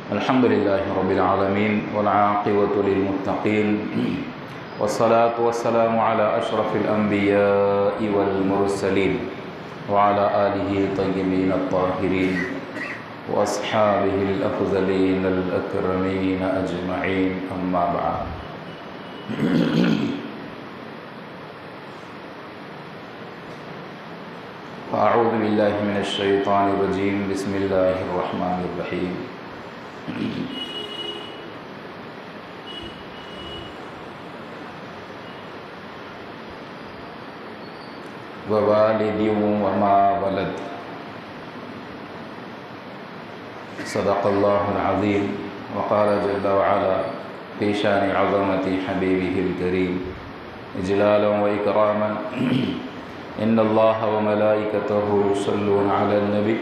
अल्हम्दुलिल्लाहि रब्बिल आलमीन वल आक़िबतु लिल मुत्तक़ीन वस्सलातु वस्सलामु अला अशरफिल अंबियाइ वल मुरसलीन व अला आलिहि तय्यिबीन अत्ताहिरीन व अस्हाबिहिल अफ़ज़लीन अल अकरमीन अजमईन, अम्मा बअद। अऊज़ु बिल्लाहि मिनश शैतानिर रजीम, बिस्मिल्लाहिर रहमानिर रहीम। ववालिदिन वमा वलद, सदक़ल्लाहुल अज़ीम। वक़ाल जल्ल व अला फ़ी शानि अज़मति हबीबिहिल करीम इजलालन व इकरामन, इन्नल्लाह व मलाइकतहु युसल्लूना अलन नबी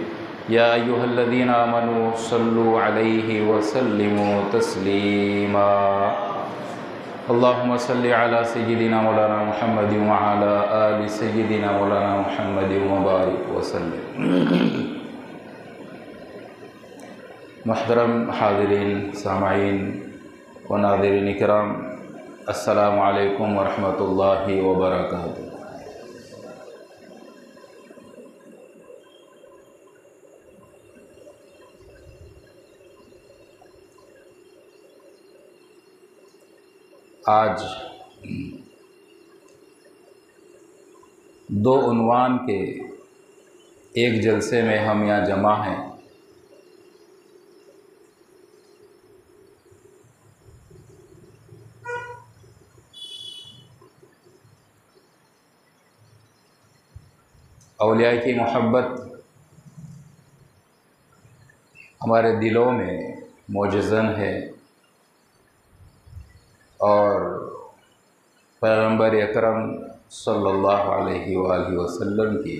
या अय्युहल्लज़ीना आमनू सल्लु अलैहि व सल्लिमू तस्लीमा। अल्लाहुम्मा सल्लि अला सय्यिदिना मौलाना मुहम्मदिन व अला आलि सय्यिदिना मौलाना मुहम्मदिन व बारिक व सल्लिम। मुहतरम हाज़िरीन, सामाईन व नाज़रीन इकराम, अस्सलामु अलैकुम व रहमतुल्लाहि व बरकातुहू। आज दो उन्वान के एक जलसे में हम यहाँ जमा हैं। औलिया की मोहब्बत हमारे दिलों में मौजज़न है और पैगम्बर अकरम सल्लल्लाहु अलैहि वसल्लम की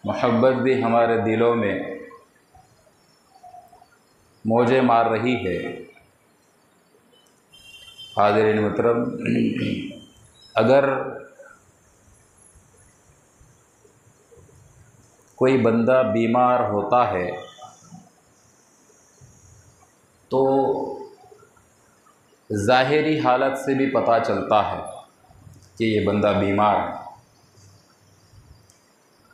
मोहब्बत भी हमारे दिलों में मौजें मार रही है। हाज़िरीन मुहतरम, अगर कोई बंदा बीमार होता है तो ज़ाहिरी हालत से भी पता चलता है कि ये बंदा बीमार है।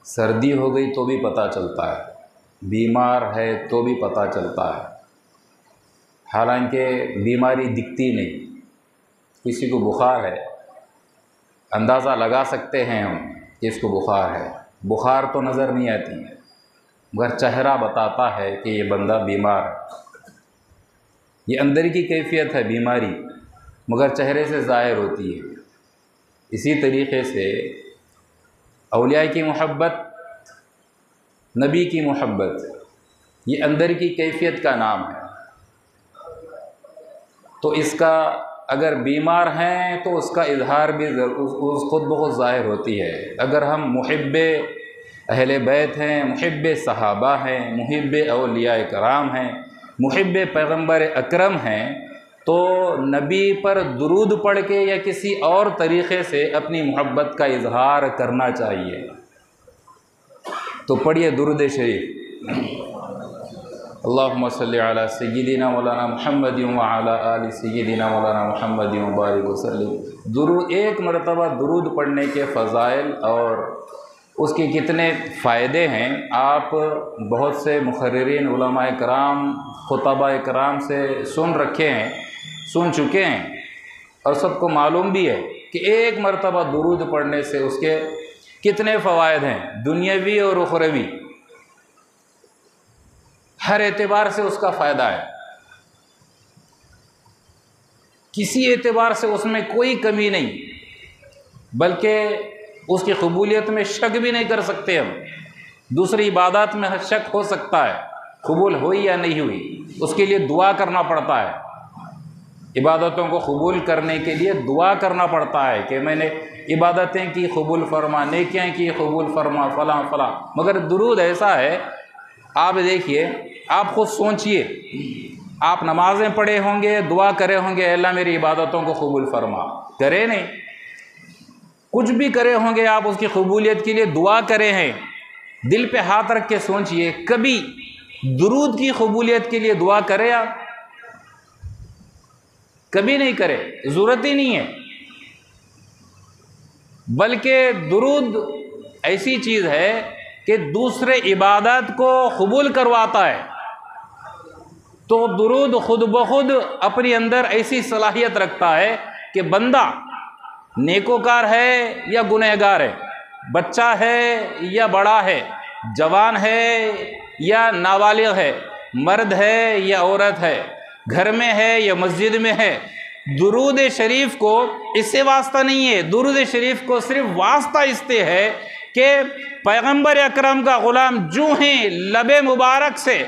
सर्दी हो गई तो भी पता चलता है, बीमार है तो भी पता चलता है, हालांकि बीमारी दिखती नहीं। किसी को बुखार है, अंदाज़ा लगा सकते हैं हम कि इसको बुखार है, बुखार तो नज़र नहीं आती है मगर चेहरा बताता है कि ये बंदा बीमार है। ये अंदर की कैफियत है बीमारी, मगर चेहरे से ज़ाहिर होती है। इसी तरीक़े से औलिया की मोहब्बत, नबी की मोहब्बत, ये अंदर की कैफियत का नाम है। तो इसका अगर बीमार हैं तो उसका इजहार भी ख़ुद बहुत ज़ाहिर होती है। अगर हम मुहिब्बे अहले बैत हैं, मुहिब्बे सहाबा हैं, मुहिब्बे औलिया कराम हैं, मुहिब्बे पैगम्बर अकरम हैं, तो नबी पर दुरूद पढ़ के या किसी और तरीक़े से अपनी मोहब्बत का इजहार करना चाहिए। तो पढ़िए दुरूद शरीफ। अल्लाहुम्मा सल्लि अला सय्यिदिना मौलाना मुहम्मदिन व अला आलि सय्यिदिना मौलाना मुहम्मदिन व बारिक व सल्लिम। दुरूद, एक मरतबा दुरूद पढ़ने के फ़ज़ाइल और उसके कितने फ़ायदे हैं, आप बहुत से मुक़र्रिरीन उलमाए कराम, खुतबाए कराम से सुन चुके हैं और सबको मालूम भी है कि एक मरतबा दुरूद पढ़ने से उसके कितने फ़वाइद हैं, दुनियावी और उखरवी, हर एतबार से उसका फ़ायदा है। किसी एतबार से उसमें कोई कमी नहीं, बल्कि उसकी कबूलियत में शक भी नहीं कर सकते हम। दूसरी इबादत में शक हो सकता है, कबूल हुई या नहीं हुई, उसके लिए दुआ करना पड़ता है। इबादतों को कबूल करने के लिए दुआ करना पड़ता है कि मैंने इबादतें की, कबूल फरमा, नेकियां की, कबूल फरमा, फ़लाँ फ़लाँ। मगर दुरूद ऐसा है, आप देखिए, आप खुद सोचिए, आप नमाज़ें पढ़े होंगे, दुआ करे होंगे, अल्लाह मेरी इबादतों को कबूल फरमा, करे नहीं। कुछ भी करे होंगे आप, उसकी कबूलियत के लिए दुआ करे हैं, दिल पे हाथ रख के सोचिए, कभी दुरूद की कबूलियत के लिए दुआ करे आप? कभी नहीं करे, ज़रूरत ही नहीं है। बल्कि दुरूद ऐसी चीज़ है कि दूसरे इबादत को कबूल करवाता है। तो दुरूद खुद ब खुद अपने अंदर ऐसी सलाहियत रखता है कि बंदा नेकोकार है या गुनहगार है, बच्चा है या बड़ा है, जवान है या नाबालिग है, मर्द है या औरत है, घर में है या मस्जिद में है, दुरूद शरीफ को इससे वास्ता नहीं है। दुरूद शरीफ को सिर्फ वास्ता इससे है कि पैगंबर अकरम का ग़ुलाम जो हैं लबे मुबारक से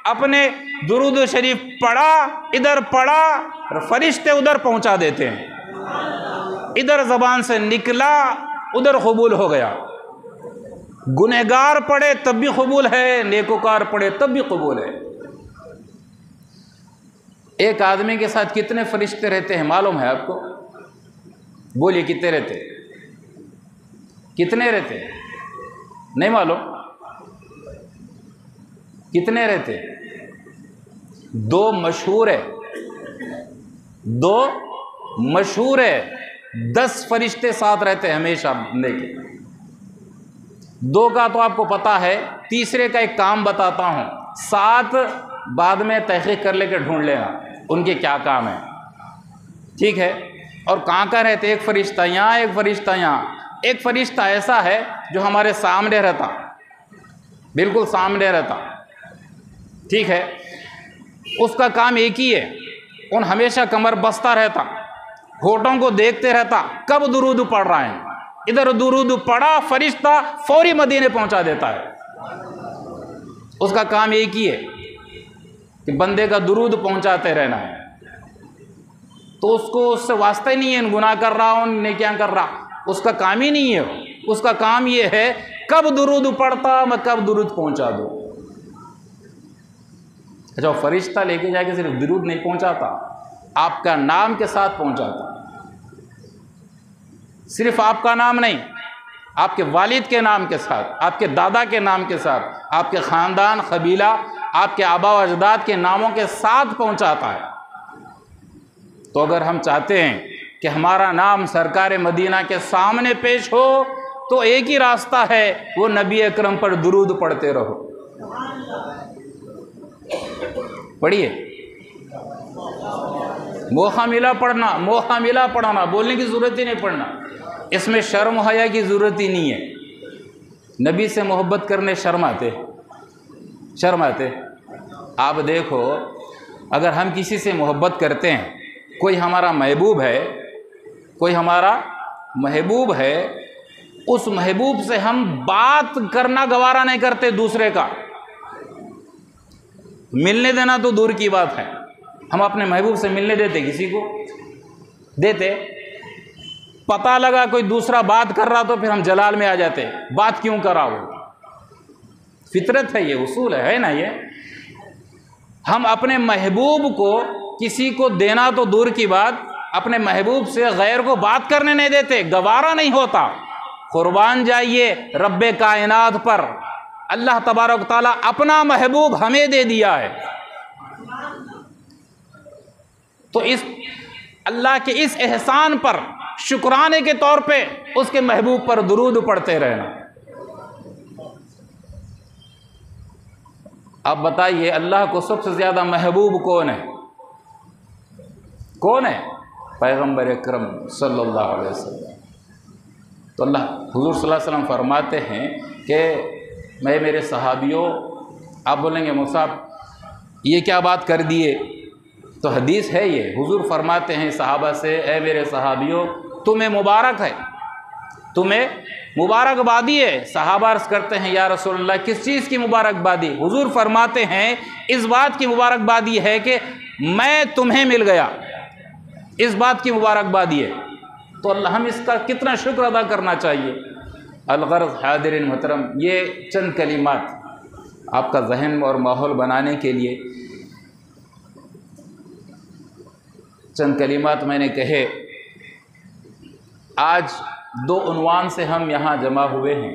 अपने दुरूद शरीफ पढ़ा, इधर पढ़ा, फरिश्ते उधर पहुंचा देते हैं, इधर ज़बान से निकला उधर कबूल हो गया। गुनहगार पढ़े तब भी कबूल है, नेकोकार पढ़े तब भी कबूल है। एक आदमी के साथ कितने फरिश्ते रहते हैं मालूम है आपको? बोलिए कितने रहते? कितने रहते? नहीं मालूम? कितने रहते? दो मशहूर है, दो मशहूर है। 10 फरिश्ते साथ रहते हैं हमेशा बंदे के। 2 का तो आपको पता है, तीसरे का एक काम बताता हूँ, 7 बाद में तहकीक कर लेकर ढूंढ लेना उनके क्या काम है, ठीक है? और कहाँ रहते? एक फरिश्ता यहाँ, एक फरिश्ता यहाँ। एक फरिश्ता ऐसा है जो हमारे सामने रहता, बिल्कुल सामने रहता, ठीक है? उसका काम एक ही है, उन हमेशा कमर बस्ता रहता, होठों को देखते रहता कब दुरूद पढ़ रहा है। इधर दुरूद पढ़ा, फरिश्ता फौरी मदीने पहुंचा देता है। उसका काम एक ही है कि बंदे का दुरूद पहुंचाते रहना है। तो उसको उससे वास्ता ही नहीं है गुनाह कर रहा हूँ ने क्या कर रहा, उसका काम ही नहीं है। उसका काम ये है कब दुरूद पढ़ता, मैं कब दुरूद पहुंचा दूँ। अच्छा, फरिश्ता लेके जाके सिर्फ दुरूद नहीं पहुंचाता, आपका नाम के साथ पहुंचाता। सिर्फ आपका नाम नहीं, आपके वालिद के नाम के साथ, आपके दादा के नाम के साथ, आपके ख़ानदान कबीला, आपके आबा व अजदाद के नामों के साथ पहुंचाता है। तो अगर हम चाहते हैं कि हमारा नाम सरकार मदीना के सामने पेश हो, तो एक ही रास्ता है, वो नबी अकरम पर दुरूद पढ़ते रहो। पढ़िए, मौका मिला पढ़ना, मौका मिला पढ़ाना, बोलने की ज़रूरत ही नहीं पढ़ना। इसमें शर्म हया की ज़रूरत ही नहीं है। नबी से मोहब्बत करने शर्म आते? आप देखो, अगर हम किसी से मोहब्बत करते हैं, कोई हमारा महबूब है, कोई हमारा महबूब है, उस महबूब से हम बात करना गवारा नहीं करते दूसरे का, मिलने देना तो दूर की बात है। हम अपने महबूब से मिलने देते किसी को? देते? पता लगा कोई दूसरा बात कर रहा तो फिर हम जलाल में आ जाते, बात क्यों करा? वो फितरत है, ये उसूल है ना ये। हम अपने महबूब को किसी को देना तो दूर की बात, अपने महबूब से गैर को बात करने नहीं देते, गवारा नहीं होता। कुर्बान जाइए रब्बे कायनात पर, अल्लाह तबारक ताला अपना महबूब हमें दे दिया है। तो इस अल्लाह के इस एहसान पर शुक्राने के तौर पे उसके महबूब पर दुरूद पढ़ते रहना। अब बताइए, अल्लाह को सबसे ज़्यादा महबूब कौन है? कौन है? पैगंबर अकरम सल्लल्लाहु अलैहि वसल्लम। तो अल्लाह हुज़ूर सल्लल्लाहु अलैहि वसल्लम फरमाते हैं कि मैं मेरे सहाबियों, आप बोलेंगे मुसाब ये क्या बात कर दिए? तो हदीस है ये, हुज़ूर फरमाते हैं सहाबा से, ए मेरे सहाबियों, तुम्हें मुबारक है, तुम्हें मुबारकबादी है। सहाबा अर्ज़ करते हैं या रसूलल्लाह किस चीज़ की मुबारकबादी? हुज़ूर फरमाते हैं इस बात की मुबारकबादी है कि मैं तुम्हें मिल गया, इस बात की मुबारकबादी है। तो अल्लाह, हम इसका कितना शुक्र अदा करना चाहिए। अलगर्ज़ हादिरीन मोहतरम, ये चंद कलिमात आपका जहन और माहौल बनाने के लिए चंद कलिमात मैंने कहे। आज 2 उन्वान से हम यहाँ जमा हुए हैं।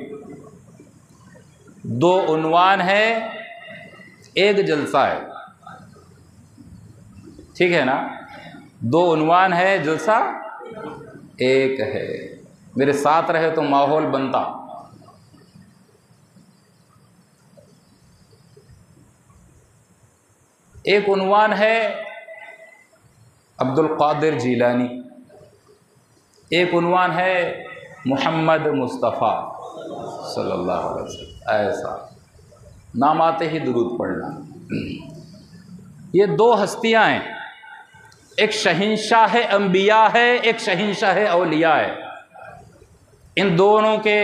दो उन्वान है, एक जलसा है। ठीक है ना, दो उन्वान है, जलसा एक है। मेरे साथ रहे तो माहौल बनता। एक उन्वान है अब्दुल कादिर जीलानी, एक उन्वान है मोहम्मद मुस्तफ़ा सल्लल्लाहु अलैहि वसल्लम। ऐसा नाम आते ही दुरूद पढ़ना। ये दो हस्तियां हैं, एक शहंशाह अंबिया है, एक शहंशाह औलिया है। इन दोनों के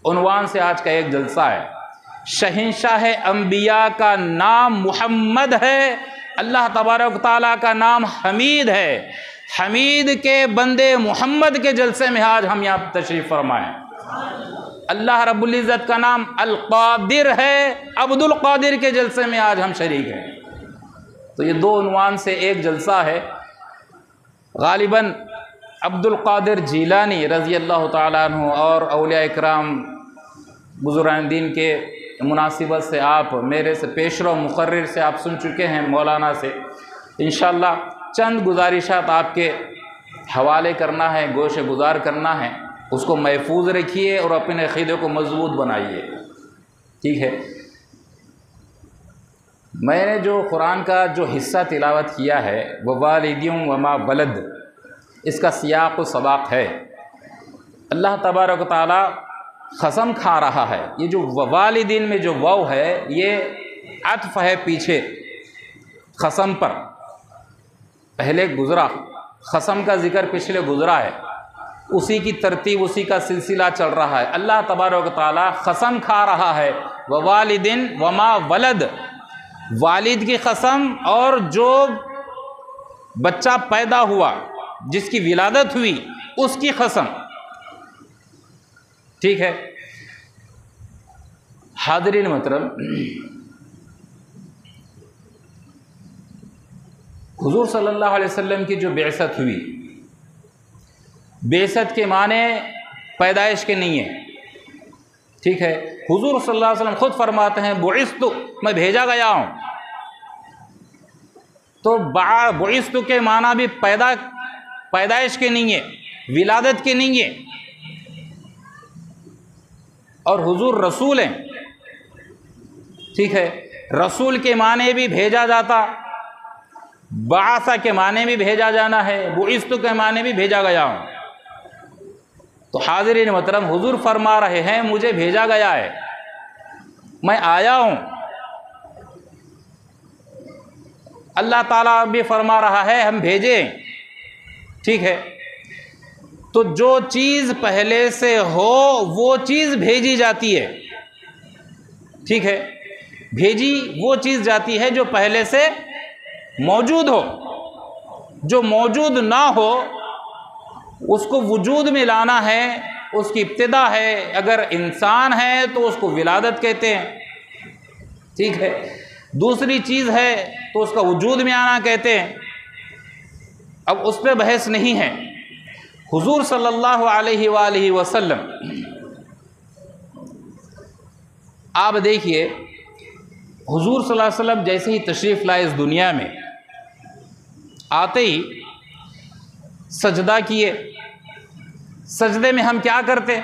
उन्वान से आज का एक जलसा है। शहंशाह अंबिया का नाम मुहम्मद है, अल्लाह तबारक ताला का नाम हमीद है। हमीद के बंदे मोहम्मद के जलसे में आज हम यहाँ तशरीफ़ फरमाएँ। अल्लाह रब्बुल इज़्ज़त का नाम अल कादिर है, अब्दुल कादिर के जलसे में आज हम शरीक हैं। तो ये दो उन्वान से एक जलसा है। गालिबन अब्दुल कादिर जीलानी रज़ी अल्लाह ताला अन्हु और औलिया इकराम बुज़ुर्गान दीन के मुनासिबत से आप मेरे से पेशरो मुकर्रिर से आप सुन चुके हैं, मौलाना से। इंशाअल्लाह चंद गुजारिशात आपके हवाले करना है, गोश गुजार करना है। उसको महफूज रखिए और अपने अक़ीदे को मजबूत बनाइए। ठीक है, मैंने जो कुरान का जो हिस्सा तिलावत किया है वह वालिदियों वमा वलद, इसका सियाक़ व सबाक़ है। अल्लाह तबारक व तआला कसम खा रहा है। ये जो वालिदीन में जो वाव है ये अत्फ़ है पीछे कसम पर, पहले गुज़रा, कसम का ज़िक्र पिछले गुज़रा है, उसी की तरतीब उसी का सिलसिला चल रहा है। अल्लाह तबारक व तआला कसम खा रहा है वालिदिन वमा वलद, वालिद की कसम और जो बच्चा पैदा हुआ जिसकी विलादत हुई उसकी कसम। ठीक है हाज़रीन मोहतरम, हुज़ूर सल्लल्लाहु अलैहि वसल्लम की जो बेअसत हुई, बेअसत के माने पैदाइश के नहीं है। ठीक है, हुज़ूर सल्लल्लाहु अलैहि वसल्लम खुद फरमाते हैं बुइस्तु, मैं भेजा गया हूँ। तो बुइस्तु के माना भी पैदाइश के नहीं है, विलादत के नहीं है। और हुज़ूर रसूल हैं। ठीक है, रसूल के माने भी भेजा जाता, बासा के माने भी भेजा जाना है, बुइस्तु के माने भी भेजा गया हूँ। तो हाज़रीन मोहतरम, हुज़ूर फरमा रहे हैं मुझे भेजा गया है, मैं आया हूँ। अल्लाह ताला भी फरमा रहा है हम भेजें। ठीक है, तो जो चीज़ पहले से हो वो चीज़ भेजी जाती है। ठीक है, भेजी वो चीज़ जाती है जो पहले से मौजूद हो। जो मौजूद ना हो उसको वजूद में लाना है, उसकी इब्तिदा है। अगर इंसान है तो उसको विलादत कहते हैं। ठीक है, दूसरी चीज़ है तो उसका वजूद में आना कहते हैं। अब उस पर बहस नहीं है। हुज़ूर सल्लल्लाहु अलैहि वसल्लम, आप देखिए हुज़ूर सल्लल्लाहु अलैहि वसल्लम जैसे ही तशरीफ़ लाए इस दुनिया में, आते ही सजदा किए। सजदे में हम क्या करते,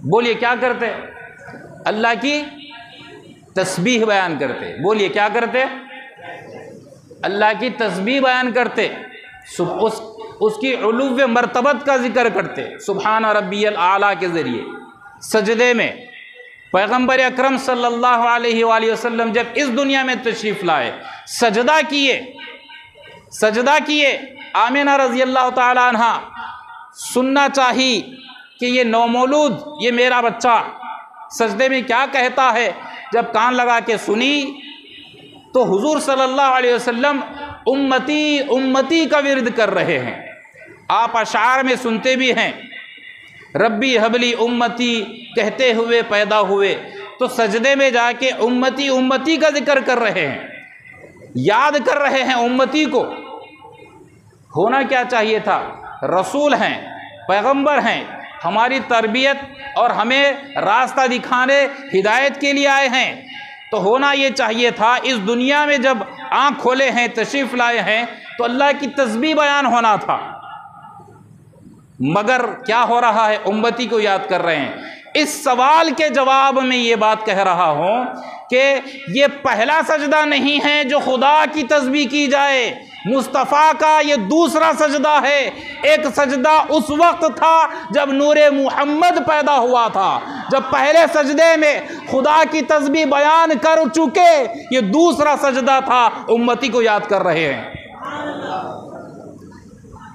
बोलिए क्या करते? अल्लाह की तस्बीह बयान करते। बोलिए क्या करते? अल्लाह की तस्बीह बयान करते, उसकी उलूव मर्तबत का जिक्र करते, सुबहान रब्बियल आला के ज़रिए। सजदे में पैगम्बर अकरम सल्लल्लाहु अलैहि वसल्लम जब इस दुनिया में तशरीफ़ लाए, सजदा किए। आमिना रज़ी अल्लाह ताला अन्हा सुनना चाहिए कि ये नौमौलूद, ये मेरा बच्चा सजदे में क्या कहता है। जब कान लगा के सुनी तो हुज़ूर सल्लल्लाहु अलैहि वसल्लम उम्मती उम्मती का विर्द कर रहे हैं। आप अशार में सुनते भी हैं, रब्बी हबली उम्मती कहते हुए पैदा हुए, तो सजदे में जाके उम्मती उम्मती का जिक्र कर रहे हैं, याद कर रहे हैं उम्मती को। होना क्या चाहिए था? रसूल हैं, पैगंबर हैं, हमारी तरबियत और हमें रास्ता दिखाने, हिदायत के लिए आए हैं। तो होना ये चाहिए था, इस दुनिया में जब आँख खोले हैं, तशरीफ़ लाए हैं, तो अल्लाह की तस्बीह बयान होना था। मगर क्या हो रहा है, उम्मती को याद कर रहे हैं। इस सवाल के जवाब में ये बात कह रहा हूँ कि ये पहला सजदा नहीं है जो खुदा की तस्बीह की जाए, मुस्तफ़ा का ये दूसरा सजदा है। एक सजदा उस वक्त था जब नूरे मुहम्मद पैदा हुआ था, जब पहले सजदे में खुदा की तस्बीह बयान कर चुके, ये दूसरा सजदा था, उम्मती को याद कर रहे हैं।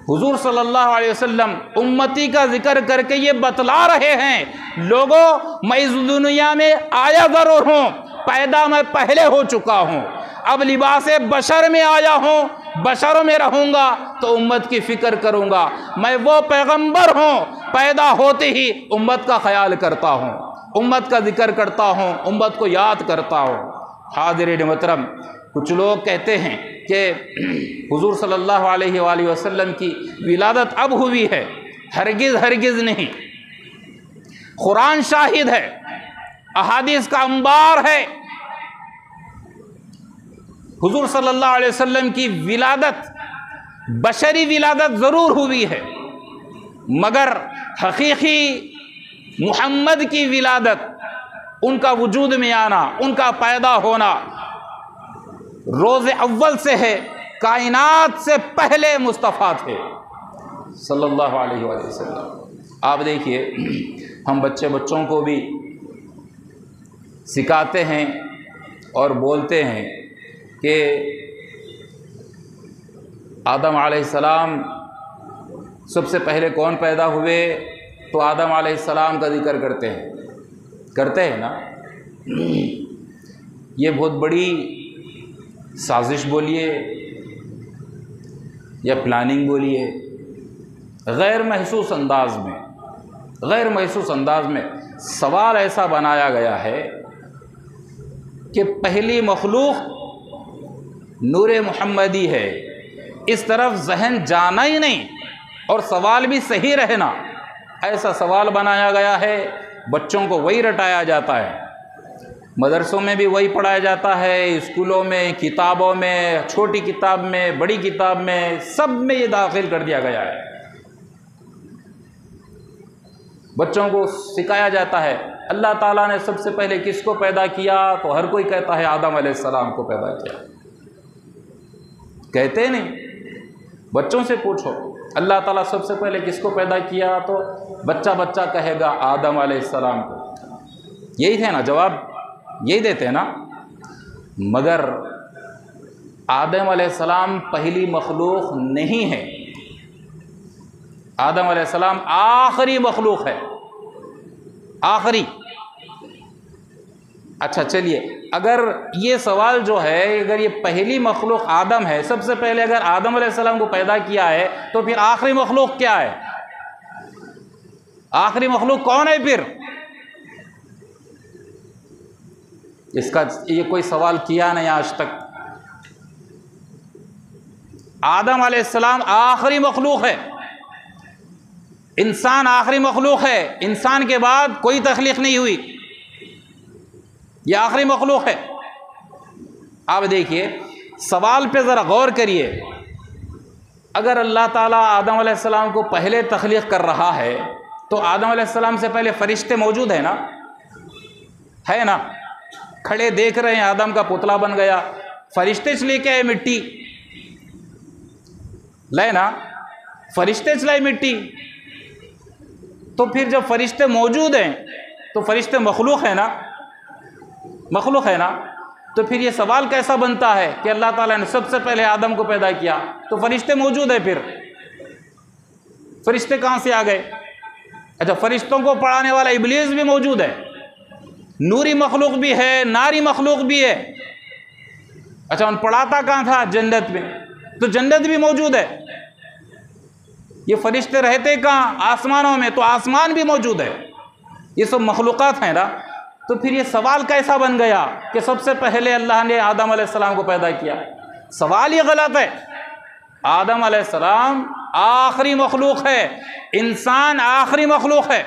हुजूर सल्लल्लाहु अलैहि वसल्लम उम्मती का जिक्र करके ये बतला रहे हैं, लोगों मैं इस दुनिया में आया ज़रूर हूँ, पैदा मैं पहले हो चुका हूँ, अब लिबासे बशर में आया हूँ, बशरों में रहूँगा तो उम्मत की फ़िक्र करूँगा। मैं वो पैगंबर हूँ, पैदा होते ही उम्मत का ख्याल करता हूँ, उम्मत का जिक्र करता हूँ, उम्मत को याद करता हूँ। हाज़िरीन मोहतरम, कुछ लोग कहते हैं कि हुजूर सल्लल्लाहु अलैहि वसल्लम की विलादत अब हुई है, हरगिज़ हरगिज़ नहीं। कुरान शाहिद है, अहादीस का अंबार है, हुजूर सल्लल्लाहु अलैहि वसल्लम की विलादत, बशरी विलादत ज़रूर हुई है, मगर हकीकी मुहम्मद की विलादत, उनका वजूद में आना, उनका पैदा होना रोज़े अव्वल से है, कायनात से पहले मुस्तफ़ा थे सल्लल्लाहु अलैहि वसल्लम। आप देखिए, हम बच्चों को भी सिखाते हैं और बोलते हैं कि आदम अलैहिस्सलाम सबसे पहले कौन पैदा हुए, तो आदम अलैहिस्सलाम का जिक्र करते हैं ना। ये बहुत बड़ी साजिश बोलिए या प्लानिंग बोलिए, गैर महसूस अंदाज में सवाल ऐसा बनाया गया है कि पहली मखलूक नूरे मुहम्मदी है, इस तरफ जहन जाना ही नहीं और सवाल भी सही रहना, ऐसा सवाल बनाया गया है। बच्चों को वही रटाया जाता है, मदरसों में भी वही पढ़ाया जाता है, स्कूलों में, किताबों में, छोटी किताब में, बड़ी किताब में, सब में ये दाखिल कर दिया गया है। बच्चों को सिखाया जाता है अल्लाह ताला ने सबसे पहले किसको पैदा किया, तो हर कोई कहता है आदम अलैहिस्सलाम को पैदा किया। कहते नहीं, बच्चों से पूछो अल्लाह ताला सबसे पहले किसको पैदा किया, तो बच्चा कहेगा आदम अलैहिस्सलाम को। यही थे ना जवाब, यही देते हैं ना। मगर आदम अलैहिस्सलाम पहली मखलूक नहीं है, आदम अलैहिस्सलाम आखिरी मखलूक है, आखिरी। अच्छा चलिए, अगर ये सवाल जो है, अगर ये पहली मखलूक आदम है, सबसे पहले अगर आदम अलैहिस्सलाम को पैदा किया है, तो फिर आखिरी मखलूक क्या है? आखिरी मखलूक कौन है फिर? इसका ये कोई सवाल किया नहीं आज तक। आदम अलैहिस्सलाम आखिरी मखलूक है, इंसान आखिरी मखलूक है, इंसान के बाद कोई तख्लीक नहीं हुई, ये आखिरी मखलूक है। आप देखिए, सवाल पे ज़रा गौर करिए। अगर अल्लाह ताला आदम अलैहिस्सलाम को पहले तख्लीक कर रहा है, तो आदम अलैहिस्सलाम से पहले फरिश्ते मौजूद है ना? खड़े देख रहे हैं, आदम का पुतला बन गया, फरिश्ते चले के आए मिट्टी, लाए ना, फरिश्ते चलाए मिट्टी। तो फिर जब फरिश्ते मौजूद हैं, तो फरिश्ते मखलूक है ना, तो फिर ये सवाल कैसा बनता है कि अल्लाह ताला ने सबसे पहले आदम को पैदा किया, तो फरिश्ते मौजूद है, फिर फरिश्ते कहाँ से आ गए? अच्छा, फरिश्तों को पढ़ाने वाला इब्लीस भी मौजूद है, नूरी मखलूक भी है, नारी मखलूक भी है। अच्छा, उन पढ़ाता कहाँ था? जन्नत में, तो जन्नत भी मौजूद है। ये फरिश्ते रहते कहाँ? आसमानों में, तो आसमान भी मौजूद है। ये सब मखलूक़ात हैं ना। तो फिर ये सवाल कैसा बन गया कि सबसे पहले अल्लाह ने आदम अलैहिस्सलाम को पैदा किया? सवाल ये गलत है। आदम अलैहिस्सलाम आखिरी मखलूक है। इंसान आखिरी मखलूक है,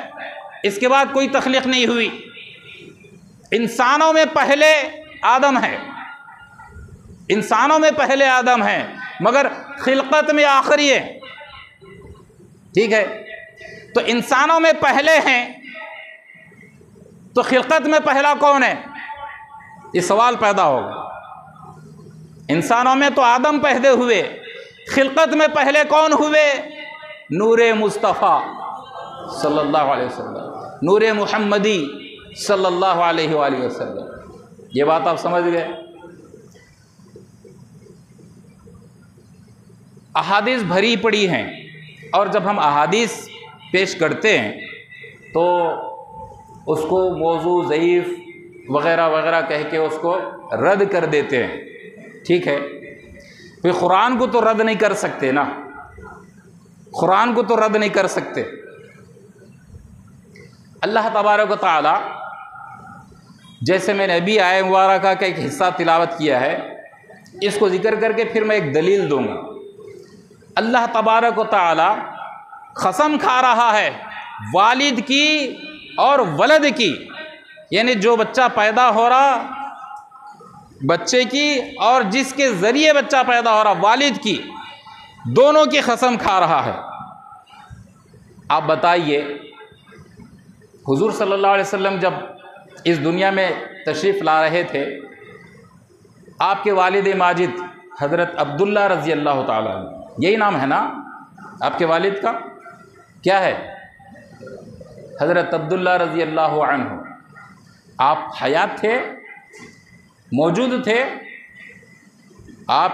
इसके बाद कोई तख्लीक नहीं हुई। इंसानों में पहले आदम है, इंसानों में पहले आदम है, मगर खिलकत में आखिरी है। ठीक है, तो इंसानों में पहले हैं तो खिलकत में पहला कौन है, ये सवाल पैदा होगा। इंसानों में तो आदम पैदा हुए, खिलकत में पहले कौन हुए, नूरे मुस्तफ़ा सल्लल्लाहु अलैहि वसल्लम, नूरे मुहम्मदी सल्लल्लाहु अलैहि वसल्लम। ये बात आप समझ गए। अहादीस भरी पड़ी हैं, और जब हम अहादीस पेश करते हैं तो उसको मौजू ज़ईफ़ वग़ैरह वग़ैरह कह के उसको रद्द कर देते हैं। ठीक है, फिर कुरान को तो रद्द नहीं कर सकते ना, कुरान को तो रद्द नहीं कर सकते। अल्लाह तबारक व तआला, जैसे मैंने अभी आय मुबारका का एक हिस्सा तिलावत किया है, इसको जिक्र करके फिर मैं एक दलील दूंगा। अल्लाह तबारक व तआला कसम खा रहा है वालिद की और वलद की, यानी जो बच्चा पैदा हो रहा बच्चे की और जिसके ज़रिए बच्चा पैदा हो रहा वालिद की, दोनों की कसम खा रहा है। आप बताइए, हुजूर सल्लल्लाहु अलैहि वसल्लम जब इस दुनिया में तशरीफ़ ला रहे थे, आपके वालिद माजिद हज़रत अब्दुल्ला रज़ी अल्लाह ताला, यही नाम है ना आपके वालिद का, क्या है, हज़रत अब्दुल्ला रज़ी अल्लाह अन्हु। आप हयात थे, मौजूद थे, आप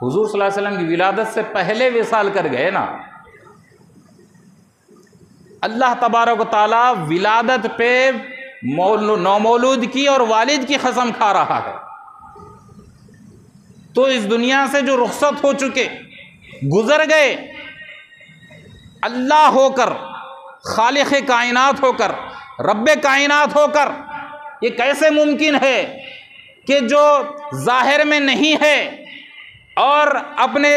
हुजूर सल्लल्लाहु अलैहि वसल्लम की विलादत से पहले विसाल कर गए ना। अल्लाह तबारक व तआला विलादत पे नौमौलूद की और वालिद की कसम खा रहा है। तो इस दुनिया से जो रुखसत हो चुके, गुजर गए, अल्लाह होकर, खालिक़ कायनात होकर, रब्बे कायनात होकर, ये कैसे मुमकिन है कि जो ज़ाहिर में नहीं है और अपने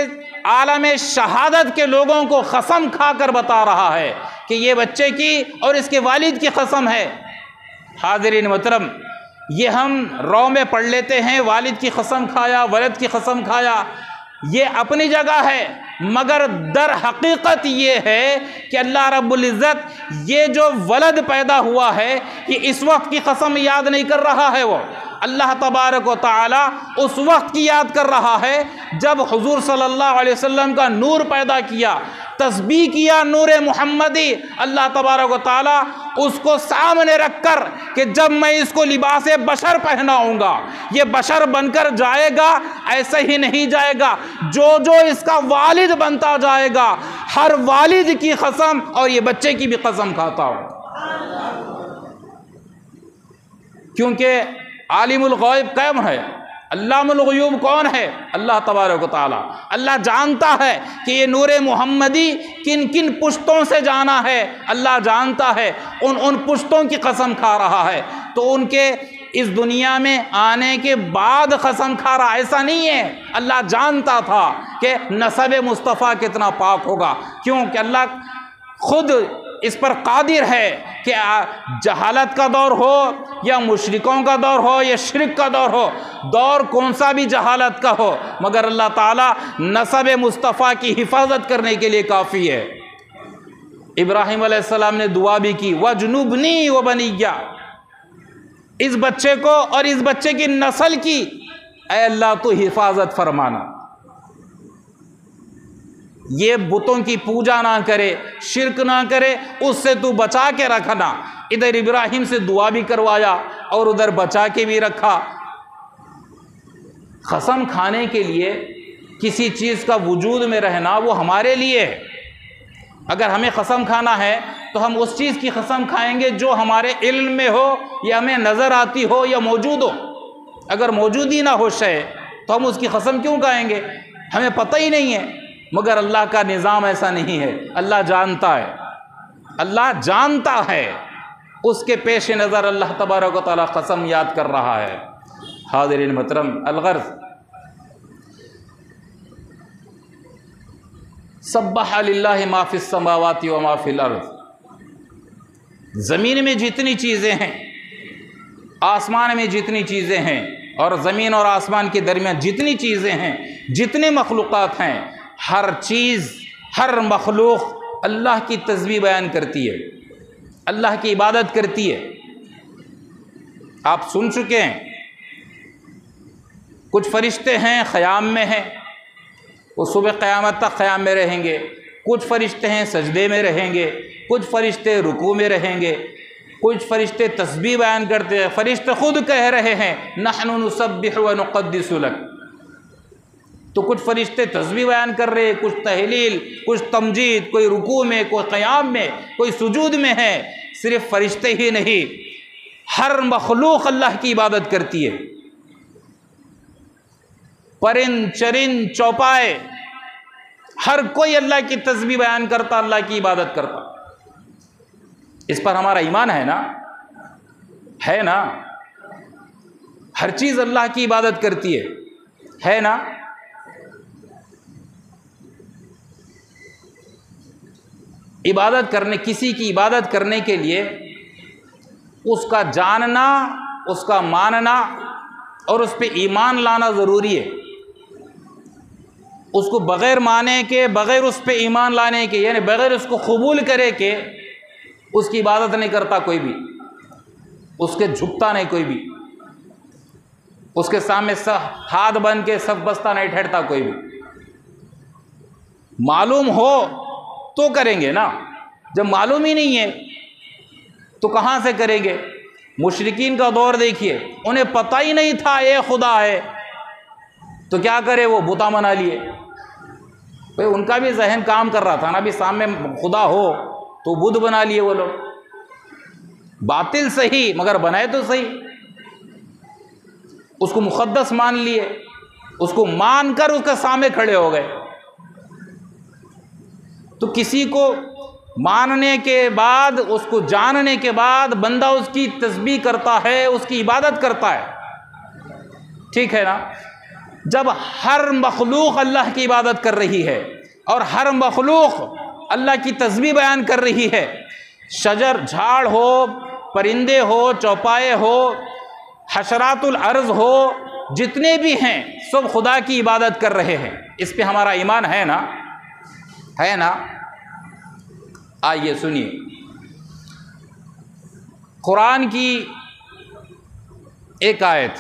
आलम शहादत के लोगों को कसम खाकर बता रहा है कि ये बच्चे की और इसके वालिद की कसम है। हाज़िरीन मोहतरम, ये हम रौ में पढ़ लेते हैं, वालिद की कसम खाया, वलद की कसम खाया, ये अपनी जगह है, मगर दर हकीकत ये है कि अल्लाह रब्बुल इज़्ज़त ये जो वलद पैदा हुआ है, ये इस वक्त की कसम याद नहीं कर रहा है, वो अल्लाह तबारक व तआला उस वक्त की याद कर रहा है जब हुजूर सल्लल्लाहु अलैहि वसल्लम का नूर पैदा किया, तस्बीह किया नूरे मुहम्मदी। अल्लाह तबारक व तआला उसको सामने रखकर कि जब मैं इसको लिबासे बशर पहनाऊंगा, ये बशर बनकर जाएगा, ऐसे ही नहीं जाएगा, जो जो इसका वालिद बनता जाएगा, हर वालिद की कसम और ये बच्चे की भी कसम खाता हूँ, क्योंकि आलिमुल गैब कौन है, अल्लामुल गुयूब कौन है, अल्लाह तबारक व तआला। अल्लाह जानता है कि ये नूरे मुहम्मदी किन किन पुश्तों से जाना है, अल्लाह जानता है, उन पुश्तों की कसम खा रहा है। तो उनके इस दुनिया में आने के बाद कसम खा रहा, ऐसा नहीं है, अल्लाह जानता था कि नसब मुस्तफ़ा कितना पाक होगा, क्योंकि अल्लाह खुद इस पर कादिर है कि जहालत का दौर हो या मुशरिकों का दौर हो या शिरक का दौर हो, दौर कौन सा भी जहालत का हो, मगर अल्लाह ताला नसब मुस्तफ़ा की हिफाजत करने के लिए काफ़ी है। इब्राहिम अलैहिस्सलाम ने दुआ भी की, वजनुबनी व बनिया, इस बच्चे को और इस बच्चे की नस्ल की ऐ अल्लाह तो हिफाजत फरमाना, ये बुतों की पूजा ना करे, शिरक ना करे, उससे तू बचा के रखना। इधर इब्राहिम से दुआ भी करवाया और उधर बचा के भी रखा। कसम खाने के लिए किसी चीज़ का वजूद में रहना वो हमारे लिए है। अगर हमें कसम खाना है तो हम उस चीज़ की कसम खाएंगे जो हमारे इल्म में हो या हमें नज़र आती हो या मौजूद हो। अगर मौजूद ही ना हो शय तो हम उसकी कसम क्यों खाएंगे, हमें पता ही नहीं है। मगर अल्लाह का निज़ाम ऐसा नहीं है, अल्लाह जानता है, अल्लाह जानता है, उसके पेश नज़र अल्लाह तबारक व तआला कसम याद कर रहा है। हाज़िरीन मोहतरम, अलगर्ज़ सब्बह लिल्लाहि मा फिस समावाति व मा फिल अर्ज़। ज़मीन में जितनी चीज़ें हैं, आसमान में जितनी चीज़ें हैं और ज़मीन और आसमान के दरमियान जितनी चीज़ें हैं, जितने मखलूक़ात हैं, हर चीज़, हर मखलूक़ अल्लाह की तस्बीह बयान करती है, अल्लाह की इबादत करती है। आप सुन चुके हैं, कुछ फरिश्ते हैं ख़याम में हैं, वो सुबह क़यामत तक क़याम में रहेंगे। कुछ फरिश्ते हैं सजदे में रहेंगे, कुछ फरिश्ते रुकू में रहेंगे, कुछ फरिश्ते तस्बीह बयान करते हैं। फरिश्ते खुद कह रहे हैं नहनु नुसब्बिहु व नुक़द्दिसु लक। तो कुछ फरिश्ते तस्बीह बयान कर रहे हैं, कुछ तहलील, कुछ तमजीद, कोई रुकू में, कोई क़याम में, कोई सुजूद में है। सिर्फ फरिश्ते ही नहीं, हर मखलूक अल्लाह की इबादत करती है। परिंद चरिंद चौपाए, हर कोई अल्लाह की तस्बीह बयान करता, अल्लाह की इबादत करता। इस पर हमारा ईमान है ना? है ना? हर चीज़ अल्लाह की इबादत करती है ना? इबादत करने, किसी की इबादत करने के लिए उसका जानना, उसका मानना और उस पर ईमान लाना ज़रूरी है। उसको बग़ैर माने के, बग़ैर उस पर ईमान लाने के, यानी बग़ैर उसको कबूल करे के उसकी इबादत नहीं करता कोई भी, उसके झुकता नहीं कोई भी, उसके सामने सब हाथ बन के सब बस्ता नहीं ठहरता कोई भी। मालूम हो तो करेंगे ना, जब मालूम ही नहीं है तो कहाँ से करेंगे? मुशरिकीन का दौर देखिए, उन्हें पता ही नहीं था ये खुदा है, तो क्या करे? वो बुता बना लिए। भाई उनका भी जहन काम कर रहा था ना, भी सामने खुदा हो तो बुत बना लिए वो लोग। बातिल सही मगर बनाए तो सही, उसको मुक़द्दस मान लिए, उसको मानकर उसके सामने खड़े हो गए। तो किसी को मानने के बाद, उसको जानने के बाद बंदा उसकी तस्बीह करता है, उसकी इबादत करता है, ठीक है ना? जब हर मखलूक अल्लाह की इबादत कर रही है और हर मखलूक अल्लाह की तस्बीह बयान कर रही है, शजर झाड़ हो, परिंदे हो, चौपाए हो, हशरातुल अर्ज़ हो, जितने भी हैं सब खुदा की इबादत कर रहे हैं। इस पे हमारा ईमान है ना? है ना? आइए सुनिए, कुरान की एक आयत,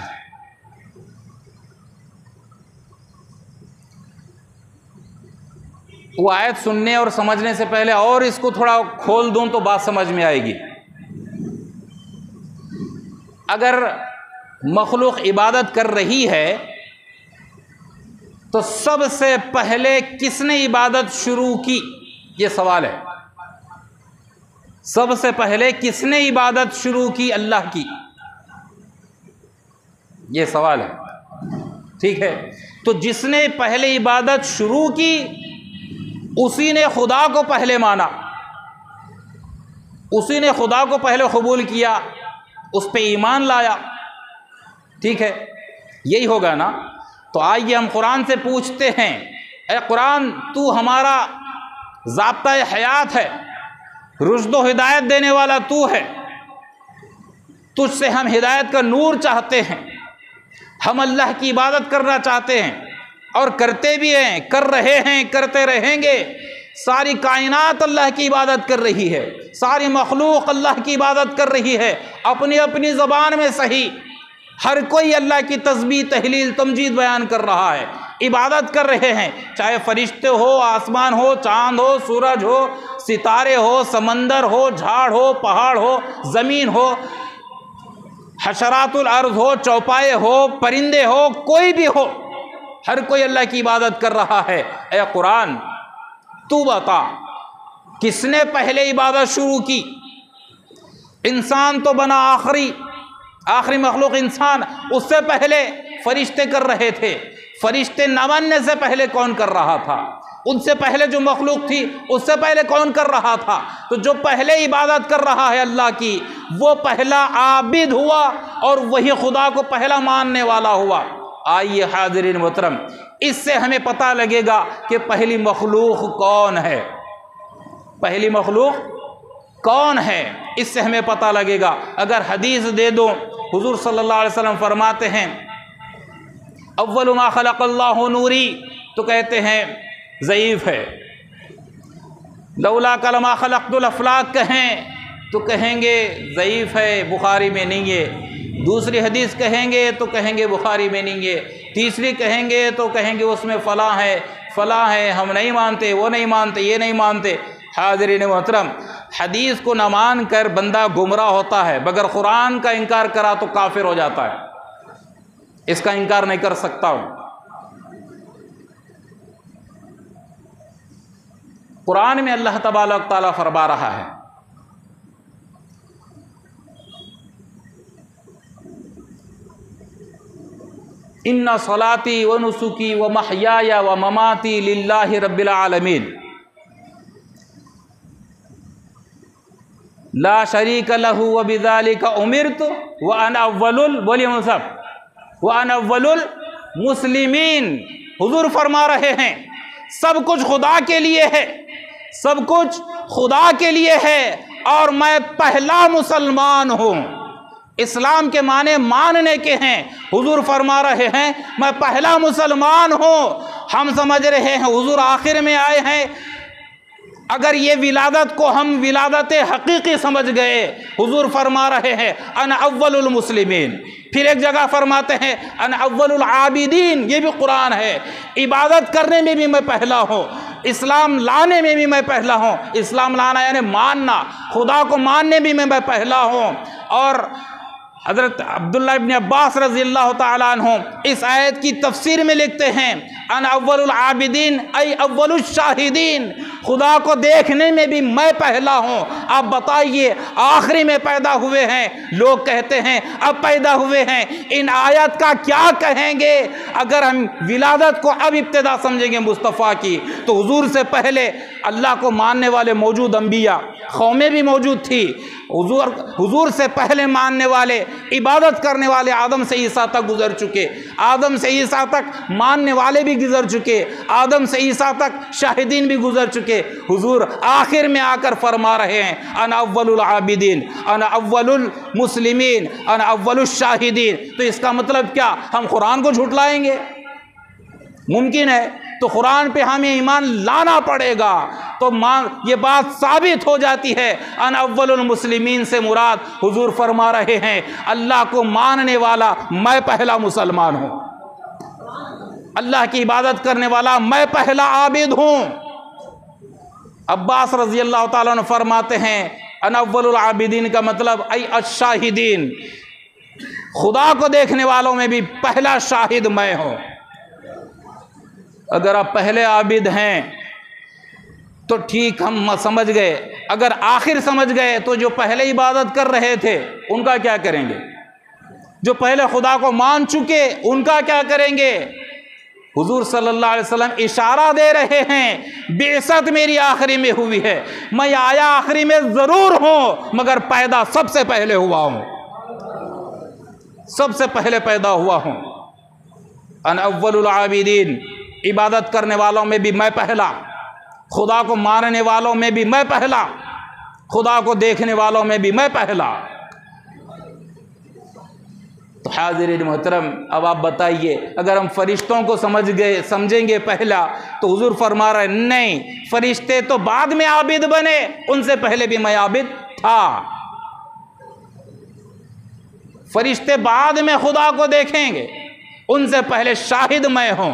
वो आयत सुनने और समझने से पहले और इसको थोड़ा खोल दूं तो बात समझ में आएगी। अगर मखलूक इबादत कर रही है तो सबसे पहले किसने इबादत शुरू की? ये सवाल है। सबसे पहले किसने इबादत शुरू की अल्लाह की? ये सवाल है, ठीक है? तो जिसने पहले इबादत शुरू की उसी ने खुदा को पहले माना, उसी ने खुदा को पहले कबूल किया, उस पे ईमान लाया, ठीक है? यही होगा ना? तो आइए हम कुरान से पूछते हैं, ऐ कुरान तू हमारा ज़ाब्ता हयात है, रुश्द हिदायत देने वाला तू है, तुझसे हम हिदायत का नूर चाहते हैं, हम अल्लाह की इबादत करना चाहते हैं और करते भी हैं, कर रहे हैं, करते रहेंगे। सारी कायनात अल्लाह की इबादत कर रही है, सारी मखलूक अल्लाह की इबादत कर रही है, अपनी अपनी ज़बान में सही। हर कोई अल्लाह की तस्बीह, तहलील, तमजीद बयान कर रहा है, इबादत कर रहे हैं। चाहे फरिश्ते हो, आसमान हो, चाँद हो, सूरज हो, सितारे हो, समंदर हो, झाड़ हो, पहाड़ हो, ज़मीन हो, हशरातुल अर्ज़ हो, चौपाए हो, परिंदे हो, कोई भी हो, हर कोई अल्लाह की इबादत कर रहा है। ऐ कुरान तू बता किसने पहले इबादत शुरू की? इंसान तो बना आखिरी मखलूक इंसान, उससे पहले फरिश्ते कर रहे थे। फरिश्ते न बनने से पहले कौन कर रहा था? उनसे पहले जो मखलूक थी उससे पहले कौन कर रहा था? तो जो पहले इबादत कर रहा है अल्लाह की, वो पहला आबिद हुआ और वही खुदा को पहला मानने वाला हुआ। आइए हाज़िरीन मोहतरम, इससे हमें पता लगेगा कि पहली मखलूक कौन है, पहली मखलूक कौन है, इससे हमें पता लगेगा। अगर हदीस दे दो, हुजूर सल्लल्लाहु अलैहि वसल्लम फरमाते हैं अव्वलु मा खलक़ल्लाहु नूरी, तो कहते हैं ज़ईफ़ है। लौला कलमा खलक़तुल अफ़लाक कहें तो कहेंगे ज़ईफ़ है, बुखारी में नहीं है। दूसरी हदीस कहेंगे तो कहेंगे बुखारी में नहीं है। तीसरी कहेंगे तो कहेंगे उसमें फ़लाँ है, फ़लाँ है, हम नहीं मानते, वो नहीं मानते, ये नहीं मानते। हाज़िरीन मोहतरम, हदीस को न मान कर बंदा गुमराह होता है, मगर कुरान का इनकार करा तो काफिर हो जाता है। इसका इनकार नहीं कर सकता हूँ। कुरान में अल्लाह तबारक तआला फरमा रहा है, इन्ना सलाती व नुसुकी व महयाया व ममाती लिल्लाहि रब्बिल आलमीन ला शरीक लहू व बिज़ालिका उमिरतु व अना अव्वलुल, बोलिए मुसब, व अना अव्वलुल मुस्लिमीन। हुजूर फरमा रहे हैं सब कुछ खुदा के लिए है, सब कुछ खुदा के लिए है और मैं पहला मुसलमान हूँ। इस्लाम के माने मानने के हैं। हुजूर फरमा रहे हैं मैं पहला मुसलमान हूँ। हम समझ रहे हैं हुजूर आखिर में आए हैं। अगर ये विलादत को हम विलादत हकीकी समझ गए, हुजूर फरमा रहे हैं अन अव्वलुल मुस्लिमीन। फिर एक जगह फरमाते हैं अन अव्वलुल आबिदीन, ये भी कुरान है। इबादत करने में भी मैं पहला हूँ, इस्लाम लाने में भी मैं पहला हूँ। इस्लाम लाना यानी मानना, खुदा को मानने में भी मैं पहला हूँ। और हज़रत अब्दुल्लाह इब्न अब्बास रज़ियल्लाहु ताला अन्हु इस आयत की तफसीर में लिखते हैं अन अव्वलुल आबिदीन ऐ अव्वलुश शाहिदीन, खुदा को देखने में भी मैं पहला हूँ। आप बताइए आखिरी में पैदा हुए हैं, लोग कहते हैं अब पैदा हुए हैं, इन आयत का क्या कहेंगे? अगर हम विलादत को अब इब्तिदा समझेंगे मुस्तफ़ा की, तो हुजूर से पहले अल्लाह को मानने वाले मौजूद अंबिया कौमें भी मौजूद थी। हुजूर से पहले मानने वाले, इबादत करने वाले आदम से ईसा तक गुजर चुके, आदम से ईसा तक मानने वाले भी गुजर चुके, आदम से ईसा तक शाहिदीन भी गुजर चुके। हुजूर आखिर में आकर फरमा रहे हैं अन अव्वलुल आबिदीन अन अव्वलुल मुस्लिमीन अन अव्वलुश शाहिदीन। तो इसका मतलब क्या, हम कुरान को झुटलाएंगे? मुमकिन है। तो कुरान पे हमें ईमान लाना पड़ेगा। तो ये बात साबित हो जाती है अन अव्वलुल मुस्लिमीन से मुराद हुजूर फरमा रहे हैं अल्लाह को मानने वाला मैं पहला मुसलमान हूँ, अल्लाह की इबादत करने वाला मैं पहला आबिद हूँ। अब्बास रज़ियल्लाहु ताला अन्हु फरमाते हैं अन अव्वलुल आबिदीन का मतलब ऐ अश-शाहिदीन, खुदा को देखने वालों में भी पहला शाहिद मैं हूँ। अगर आप पहले आबिद हैं तो ठीक, हम समझ गए। अगर आखिर समझ गए तो जो पहले इबादत कर रहे थे उनका क्या करेंगे? जो पहले खुदा को मान चुके उनका क्या करेंगे? हुजूर सल्लल्लाहु अलैहि वसल्लम इशारा दे रहे हैं बेइज्जत मेरी आखिरी में हुई है, मैं आया आखिरी में ज़रूर हूँ मगर पैदा सबसे पहले हुआ हूँ, सबसे पहले पैदा हुआ हूँ। अन अव्वलुल आबिदीन, इबादत करने वालों में भी मैं पहला, खुदा को मानने वालों में भी मैं पहला, खुदा को देखने वालों में भी मैं पहला। तो हाज़िरीन मोहतरम, अब आप बताइए अगर हम फरिश्तों को समझेंगे पहला, तो हुजूर फरमा रहे नहीं, फरिश्ते तो बाद में आबिद बने, उनसे पहले भी मैं आबिद था। फरिश्ते बाद में खुदा को देखेंगे, उनसे पहले शाहिद मैं हूँ।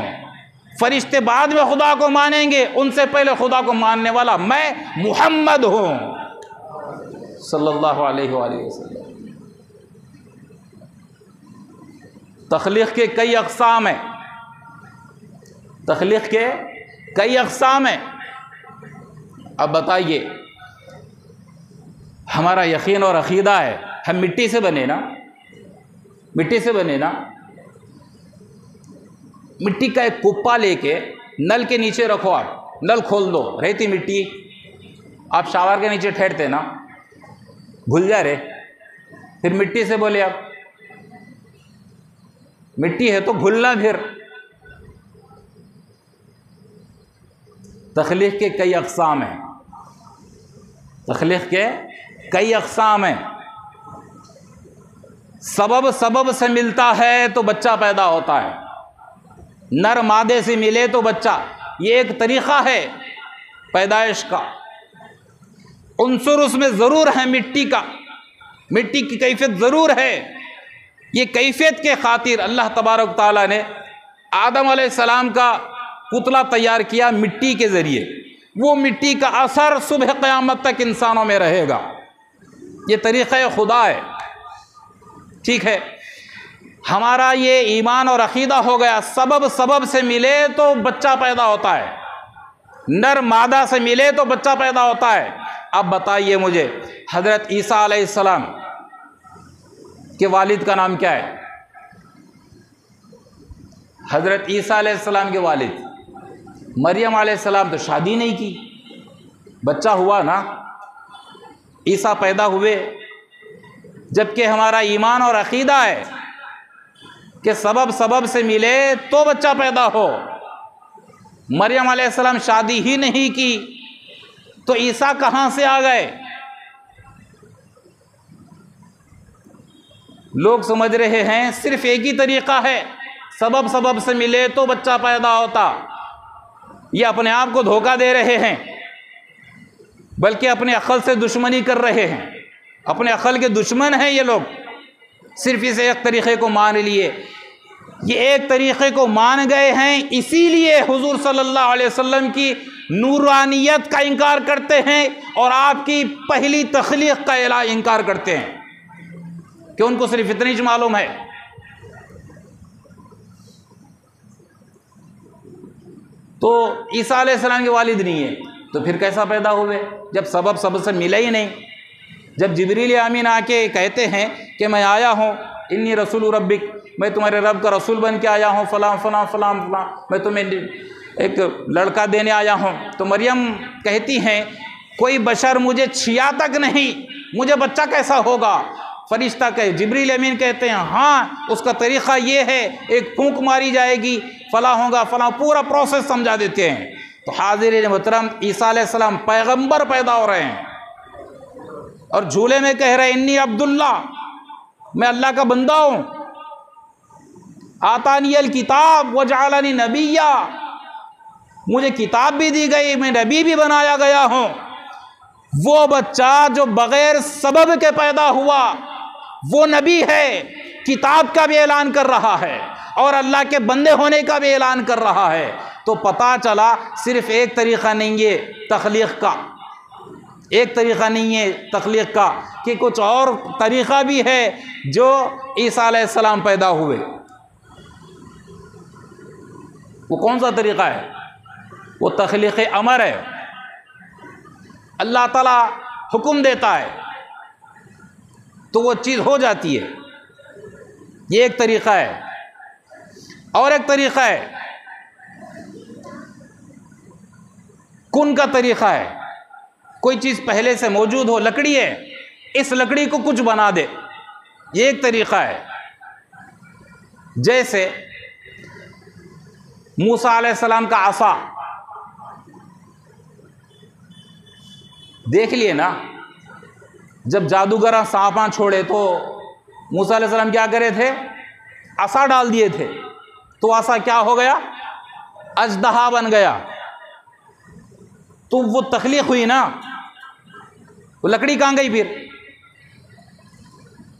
फरिश्ते बाद में खुदा को मानेंगे, उनसे पहले खुदा को मानने वाला मैं मुहम्मद हूँ सल्लल्लाहु अलैहि वसल्लम। तख्लीक़ के कई अक़साम हैं, तख्लीक़ के कई अक़साम हैं। अब बताइए, हमारा यकीन और अक़ीदा है हम मिट्टी से बने ना, मिट्टी से बने ना। मिट्टी का एक कुप्पा लेके नल के नीचे रखो, आप नल खोल दो, रहती मिट्टी, आप शावर के नीचे ठहरते ना, घुल जा रहे। फिर मिट्टी से बोले आप, मिट्टी है तो घुलना फिर। तख्लीक के कई अक़साम हैं, तख्लीक के कई अक़साम हैं। सबब से मिलता है तो बच्चा पैदा होता है, नर मादे से मिले तो बच्चा, ये एक तरीक़ा है पैदाइश का। उन्सुर उसमें ज़रूर है मिट्टी का, मिट्टी की कैफियत ज़रूर है। ये कैफियत के खातिर अल्लाह तबारक ताला ने आदम अलैहिस्सलाम का पुतला तैयार किया मिट्टी के ज़रिए। वो मिट्टी का असर सुबह क़यामत तक इंसानों में रहेगा। ये तरीक़ा खुदा है, ठीक है। हमारा ये ईमान और अक़ीदा हो गया, सबब से मिले तो बच्चा पैदा होता है, नर मादा से मिले तो बच्चा पैदा होता है। अब बताइए मुझे, हज़रत ईसा अलैहिस्सलाम के वालिद का नाम क्या है? हज़रत ईसा अलैहिस्सलाम के वालिद मरियम अलैहिस्सलाम तो शादी नहीं की, बच्चा हुआ ना, ईसा पैदा हुए। जबकि हमारा ईमान और अक़ीदा है कि सबब से मिले तो बच्चा पैदा हो। मरियम अलैहिस्सलाम शादी ही नहीं की तो ईसा कहाँ से आ गए? लोग समझ रहे हैं सिर्फ एक ही तरीक़ा है, सबब से मिले तो बच्चा पैदा होता। ये अपने आप को धोखा दे रहे हैं, बल्कि अपने अक़ल से दुश्मनी कर रहे हैं। अपने अक़ल के दुश्मन हैं ये लोग, सिर्फ इस एक तरीक़े को मान लिए। ये एक तरीक़े को मान गए हैं, इसीलिए हुज़ूर सल्लल्लाहु अलैहि वसल्लम की नूरानियत का इनकार करते हैं और आपकी पहली तख्लीक़ का इनकार करते हैं कि उनको सिर्फ इतनी ही मालूम है। तो ईसा अलैहिस्सलाम के वालिद नहीं है तो फिर कैसा पैदा हुए जब सबब से मिला ही नहीं? जब जिब्रील अमीन आके कहते हैं कि मैं आया हूँ, इन्नी रसूल रब्बिक, मैं तुम्हारे रब का रसूल बन के आया हूँ, फ़लाँ फ़लाँ फ़लाँ फ़लाँ, मैं तुम्हें एक लड़का देने आया हूँ। तो मरियम कहती हैं कोई बशर मुझे छिया तक नहीं, मुझे बच्चा कैसा होगा? फरिश्ता कहे, जिब्रील अमीन कहते हैं हाँ उसका तरीक़ा ये है, एक फूंक मारी जाएगी, फ़लाँ होगा फ़लाँ, पूरा प्रोसेस समझा देते हैं। तो हाज़िरीन मोहतरम, ईसा अलैहिस्सलाम पैगंबर पैदा हो रहे हैं और झूले में कह रहे हैं इन्नी अब्दुल्ला, मैं अल्लाह का बंदा हूँ। आतानियल किताब वजअलनी नबिय्या, मुझे किताब भी दी गई, मैं नबी भी बनाया गया हूँ। वो बच्चा जो बग़ैर सबब के पैदा हुआ वो नबी है, किताब का भी ऐलान कर रहा है और अल्लाह के बंदे होने का भी ऐलान कर रहा है। तो पता चला सिर्फ एक तरीक़ा नहीं है तख्लीक़ का, एक तरीक़ा नहीं है तख्लीक़ का, कि कुछ और तरीक़ा भी है जो ईसा अलैहिस्सलाम पैदा हुए। वो कौन सा तरीक़ा है? वो तख्लीक़ अमर है। अल्लाह ताला हुक्म देता है तो वो चीज़ हो जाती है, ये एक तरीक़ा है। और एक तरीक़ा है कुन का तरीक़ा है, कोई चीज़ पहले से मौजूद हो, लकड़ी है, इस लकड़ी को कुछ बना दे, ये एक तरीक़ा है। जैसे मूसा अलैहिस्सलाम का आसा देख लिए ना, जब जादूगर सांपां छोड़े तो मूसा अलैहिस्सलाम क्या करे थे? आसा डाल दिए थे, तो आसा क्या हो गया? अजदहा बन गया। तो वो तख्लीक़ हुई ना, वो लकड़ी कहाँ गई? फिर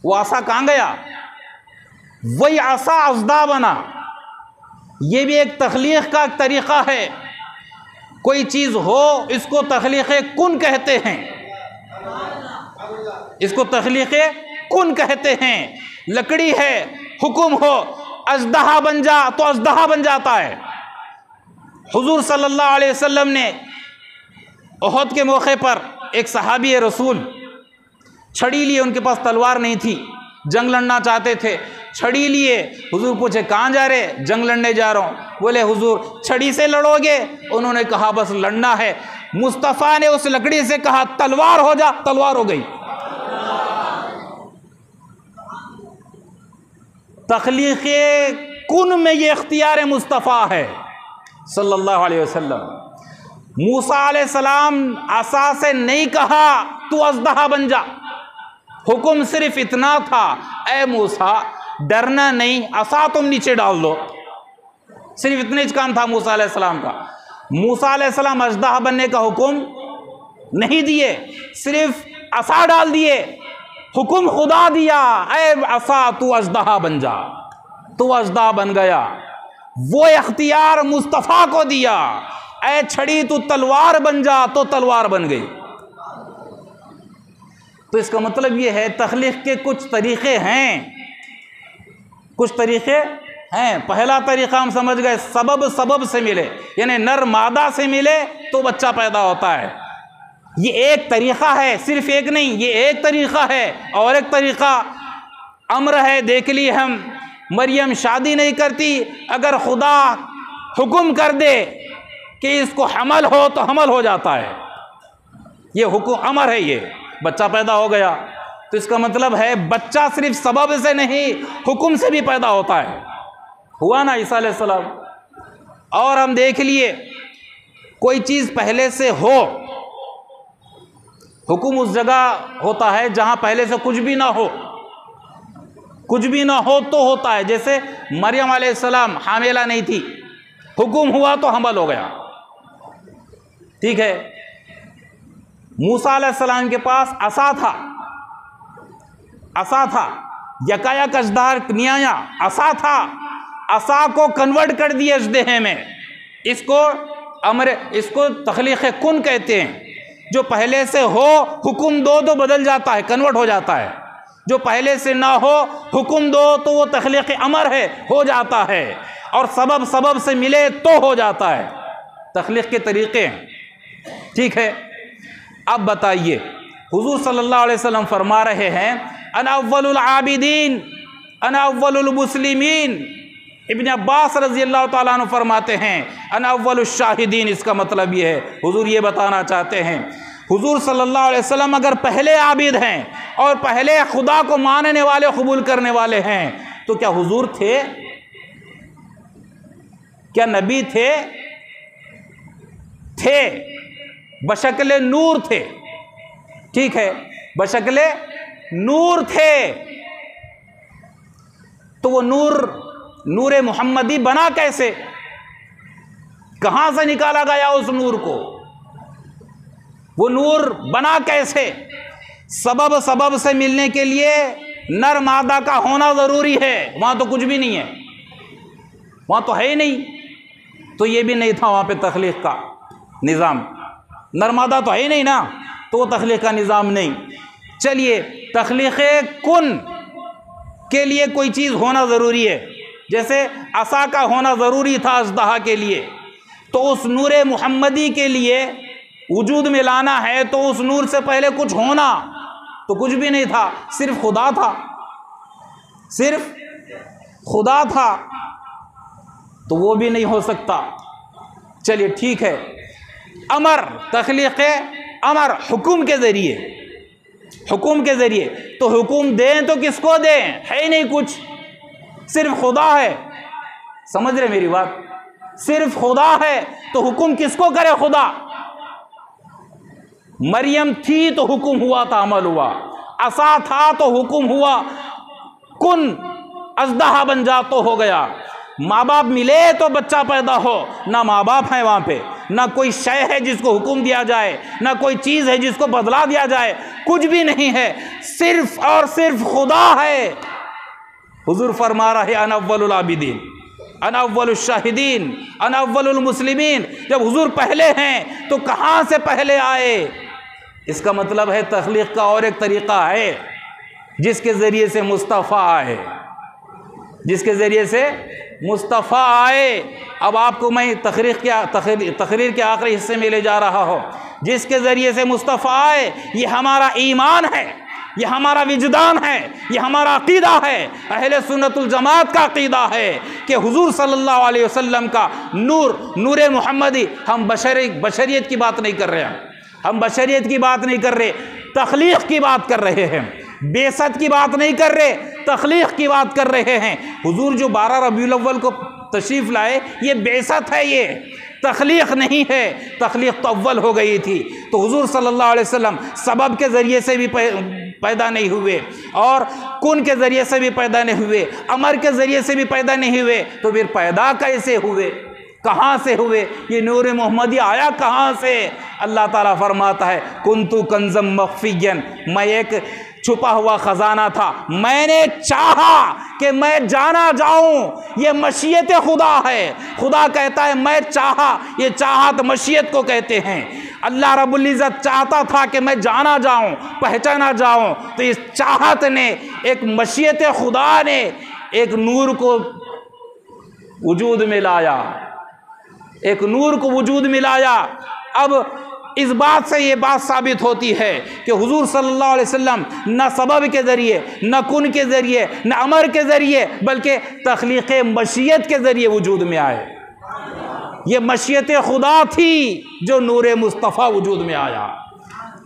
वो आसा कहाँ गया? वही आसा अजदा बना। ये भी एक तख्लीक़ का तरीक़ा है। कोई चीज़ हो इसको तख्लीक़ कुन कहते हैं, इसको तख्लीक़ कुन कहते हैं। लकड़ी है, हुक्म हो अजदहा बन जा तो अजदहा बन जाता है। हुजूर सल्लल्लाहु अलैहि वसल्लम ने उहद के मौके पर एक सहाबी रसूल छड़ी लिए, उनके पास तलवार नहीं थी, जंग लड़ना चाहते थे, छड़ी लिए। हुजूर पूछे कहाँ जा रहे? जंग लड़ने जा रहा हूँ। बोले हुजूर छड़ी से लड़ोगे? उन्होंने कहा बस लड़ना है। मुस्तफ़ा ने उस लकड़ी से कहा तलवार हो जा, तलवार हो गई। तख्लीक़ कुन में ये इख्तियार मुस्तफ़ा है सल्लल्लाहु अलैहि वसल्लम। मूसा अलैहिस्सलाम असा से नहीं कहा तू अज़दहा बन जा, हुक्म सिर्फ इतना था, ए मूसा डरना नहीं, असा तुम नीचे डाल दो, सिर्फ इतने ही काम था मूसा अलैहिस्सलाम का। मूसा अलैहिस्सलाम अज़दहा बनने का हुक्म नहीं दिए, सिर्फ असा डाल दिए, हुक्म खुदा दिया, ए असा तू अज़दहा बन जा, तू अज़दहा बन गया। वो इख्तियार मुस्तफ़ा को दिया, ए छड़ी तू तलवार बन जा, तो तलवार बन गई। तो इसका मतलब ये है तख्लीक के कुछ तरीक़े हैं, कुछ तरीक़े हैं। पहला तरीक़ा हम समझ गए, सबब से मिले, यानी नर मादा से मिले तो बच्चा पैदा होता है। ये एक तरीक़ा है, सिर्फ एक नहीं, ये एक तरीक़ा है। और एक तरीक़ा अम्र है, देख लिए हम, मरियम शादी नहीं करती, अगर खुदा हुक्म कर दे कि इसको हमल हो तो हमल हो जाता है, ये हुक्म अमर है, ये बच्चा पैदा हो गया। तो इसका मतलब है बच्चा सिर्फ सबब से नहीं, हुक्म से भी पैदा होता है। हुआ ना ईसा अलैहिस्सलाम। और हम देख लिए कोई चीज़ पहले से हो, हुक्म उस जगह होता है जहाँ पहले से कुछ भी ना हो, कुछ भी ना हो तो होता है। जैसे मरियम अलैहिस्सलाम हामिला नहीं थी, हुक्म हुआ तो हमल हो गया, ठीक है। मूसा अलैहिस्सलाम के पास असा था, असा था, यकाया कजदार न्याया असा था, असा को कन्वर्ट कर दिया अजदहे में। इसको तख्लीक़ कुन कहते हैं। जो पहले से हो हुक्म दो तो बदल जाता है, कन्वर्ट हो जाता है। जो पहले से ना हो हुक्म दो तो वो तख्लीक़ अमर है, हो जाता है। और सबब से मिले तो हो जाता है। तख्लीक़ के तरीक़े हैं, ठीक है। अब बताइए, हुज़ूर सल्लल्लाहु अलैहि वसल्लम फरमा रहे हैं अना अव्वलुल आबिदीन अना अव्वलुल मुस्लिमीन। इब्न अब्बास रज़ी अल्लाह ताला अन्हु फरमाते हैं अना अव्वलुश शाहिदीन। इसका मतलब ये है, हुज़ूर ये बताना चाहते हैं, हुज़ूर सल्लल्लाहु अलैहि वसल्लम अगर पहले आबिद हैं और पहले खुदा को मानने वाले, कबूल करने वाले हैं, तो क्या हुज़ूर थे? क्या नबी थे? थे, बशक्ल नूर थे, ठीक है, बशक्ल नूर थे। तो वो नूर मोहम्मदी बना कैसे? कहां से निकाला गया उस नूर को? वो नूर बना कैसे? सबब से मिलने के लिए नर मादा का होना ज़रूरी है। वहाँ तो कुछ भी नहीं है, वहाँ तो है ही नहीं। तो ये भी नहीं था वहाँ पे तख्लीक़ का निज़ाम, नर मादा तो है ही नहीं ना, तो वो तख्लीक़ का निज़ाम नहीं। चलिए, तख्लीक़ कुन के लिए कोई चीज़ होना ज़रूरी है, जैसे असा का होना ज़रूरी था अज़दहा के लिए, तो उस नूर मुहम्मदी के लिए वजूद में लाना है तो उस नूर से पहले कुछ होना, तो कुछ भी नहीं था, सिर्फ खुदा था, सिर्फ खुदा था, तो वो भी नहीं हो सकता। चलिए ठीक है, अमर, तख्लीक़ अमर हुक्म के ज़रिए, हुक्म के ज़रिए। तो हुक्म दें तो किसको दें? है ही नहीं कुछ, सिर्फ खुदा है। समझ रहे मेरी बात? सिर्फ खुदा है तो हुक्म किसको करे? खुदा। मरियम थी तो हुक्म हुआ था, अमल हुआ। असा था तो हुक्म हुआ, कुन अज़दहा बन जा तो हो गया। माँ बाप मिले तो बच्चा पैदा हो, ना माँ बाप है वहाँ पे, ना कोई शय है जिसको हुक्म दिया जाए, ना कोई चीज़ है जिसको बदला दिया जाए, कुछ भी नहीं है, सिर्फ और सिर्फ खुदा है। हुजूर फरमा रहे अना अव्वलुल आबिदीन अना अव्वलुश शाहिदीन अना अव्वलुल मुस्लिमीन। जब हुजूर पहले हैं तो कहाँ से पहले आए? इसका मतलब है तख्लीक़ का और एक तरीक़ा है जिसके ज़रिए से मुस्तफ़ा आए, जिसके ज़रिए से मुस्तफ़ा आए। अब आपको मैं तकरीर के आखिरी हिस्से में ले जा रहा हूँ। जिसके ज़रिए से मुस्तफ़ा आए, ये हमारा ईमान है, ये हमारा विजदान है, ये हमारा अक़ीदा है, अहले सुन्नतुल जमात का अक़ीदा है कि हुज़ूर सल्लल्लाहु अलैहि वसल्लम का नूर मुहम्मदी। हम बशरियत की बात नहीं कर रहे हैं, हम बशरियत की बात नहीं कर रहे, तख्लीक़ की बात कर रहे हैं। बेसत की बात नहीं कर रहे, तख्लीक की बात कर रहे हैं। हुजूर जो 12 रबीउल अव्वल को तशरीफ़ लाए, ये बेसत है, ये तख्लीक नहीं है। तख्लीक तो अव्वल हो गई थी। तो हुजूर सल्लल्लाहु अलैहि वसल्लम सबब के ज़रिए से भी पैदा नहीं हुए और कुन के ज़रिए से भी पैदा नहीं हुए, अमर के ज़रिए से भी पैदा नहीं हुए। तो फिर पैदा कैसे हुए, कहाँ से हुए? ये नूर मोहम्मदी आया कहाँ से? अल्लाह ताला फरमाता है कुन्तु कंज़म मख्फियन, मैं एक छुपा हुआ ख़जाना था, मैंने चाहा कि मैं जाना जाऊं। ये मशीयत खुदा है। खुदा कहता है मैं चाहा, ये चाहत मशीयत को कहते हैं। अल्लाह रब्बुल इज़्ज़त चाहता था कि मैं जाना जाऊं, पहचाना जाऊं। तो इस चाहत ने, एक मशीयत खुदा ने एक नूर को वजूद में लाया, एक नूर को वजूद में लाया। अब इस बात से ये बात साबित होती है कि हुजूर सल्लल्लाहु अलैहि वसल्लम न सबब के ज़रिए, न कुन के ज़रिए, न अमर के ज़रिए, बल्कि तख्लीक़ मशीयत के ज़रिए वजूद में आए। ये मशीयत खुदा थी जो नूर मुस्तफ़ा वजूद में आया,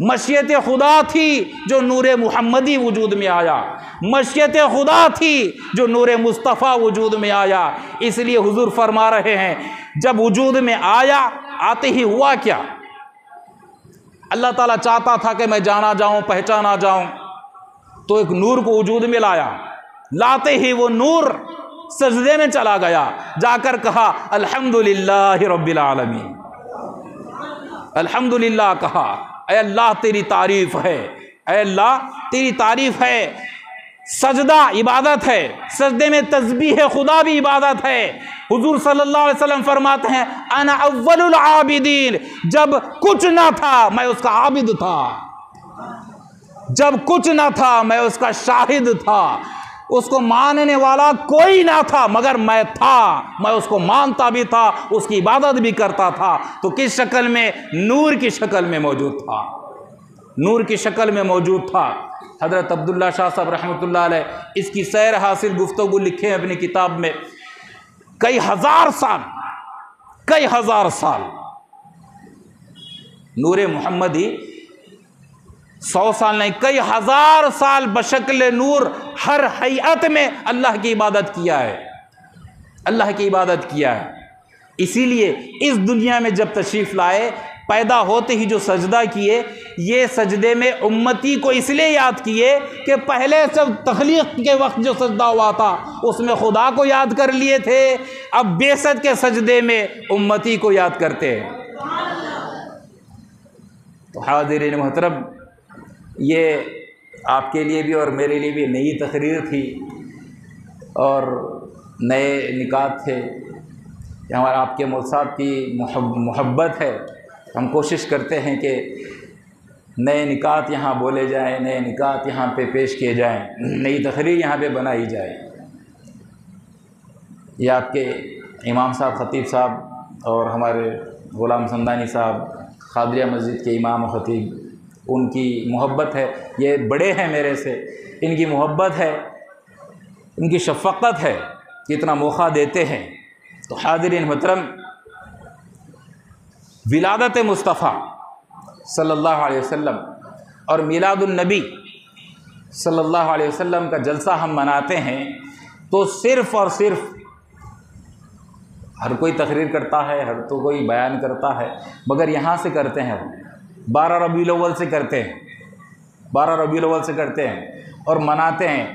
मशीयत खुदा थी जो नूर मुहम्मदी वजूद में आया, मशीयत खुदा थी जो नूर मुस्तफ़ा वजूद में आया। इसलिए हुजूर फरमा रहे हैं जब वजूद में आया, आते ही हुआ क्या? अल्लाह ताला चाहता था कि मैं जाना जाऊं, पहचाना जाऊं, तो एक नूर को वजूद में लाया। लाते ही वो नूर सजदे में चला गया, जाकर कहा अल्हम्दुलिल्लाहि रब्बिल आलमीन, अल्हम्दुलिल्लाह कहा। ऐ अल्लाह तेरी तारीफ़ है, ऐ अल्लाह तेरी तारीफ़ है। सजदा इबादत है, सजदे में तस्बीह खुदा भी इबादत है। हुजूर सल्लल्लाहु अलैहि वसल्लम फरमाते हैं अना अव्वलुल आबिदीन, जब कुछ ना था मैं उसका आबिद था, जब कुछ ना था मैं उसका शाहिद था। उसको मानने वाला कोई ना था मगर मैं था, मैं उसको मानता भी था, उसकी इबादत भी करता था। तो किस शक्ल में? नूर की शक्ल में मौजूद था, नूर की शक्ल में मौजूद था। हज़रत अब्दुल्ला शाह साहब रहमतुल्लाह अलैह इसकी सैर हासिल गुफ्तगू लिखे हैं अपनी किताब में। कई हज़ार साल नूर मुहम्मदी 100 साल नहीं, कई हज़ार साल बशक्ल नूर हर हैयत में अल्लाह की इबादत किया है, अल्लाह की इबादत किया है। इसीलिए इस दुनिया में जब तशरीफ़ लाए, पैदा होते ही जो सजदा किए, ये सजदे में उम्मती को इसलिए याद किए कि पहले सब तख्लीक के वक्त जो सजदा हुआ था उसमें खुदा को याद कर लिए थे, अब बेसत के सजदे में उम्मती को याद करते हैं। तो हाज़िरीन मोहतरम, ये आपके लिए भी और मेरे लिए भी नई तकरीर थी और नए निकात थे। हमारा आपके मौसाब की मोहब्बत है। हम कोशिश करते हैं कि नए निकात यहाँ बोले जाएं, नए निकात यहाँ पे पेश किए जाएं, नई तकरीर यहाँ पे बनाई जाए। ये आपके इमाम साहब, ख़तीब साहब और हमारे ग़ुलाम समदानी साहब क़ादरिया मस्जिद के इमाम और ख़तीब, उनकी मोहब्बत है। ये बड़े हैं मेरे से, इनकी मोहब्बत है, इनकी शफ़क़त है कि इतना मौका देते हैं। तो हाज़िरीन मोहतरम, विलादत मुस्तफ़ा सल्लल्लाहु अलैहि वसल्लम और मिलादुन नबी सल्लल्लाहु अलैहि वसल्लम का जलसा हम मनाते हैं तो सिर्फ़ और सिर्फ, हर कोई तकरीर करता है, हर तो कोई बयान करता है, मगर यहाँ से करते हैं, 12 रबीउल अव्वल से करते हैं, 12 रबीउल अव्वल से करते हैं और मनाते हैं।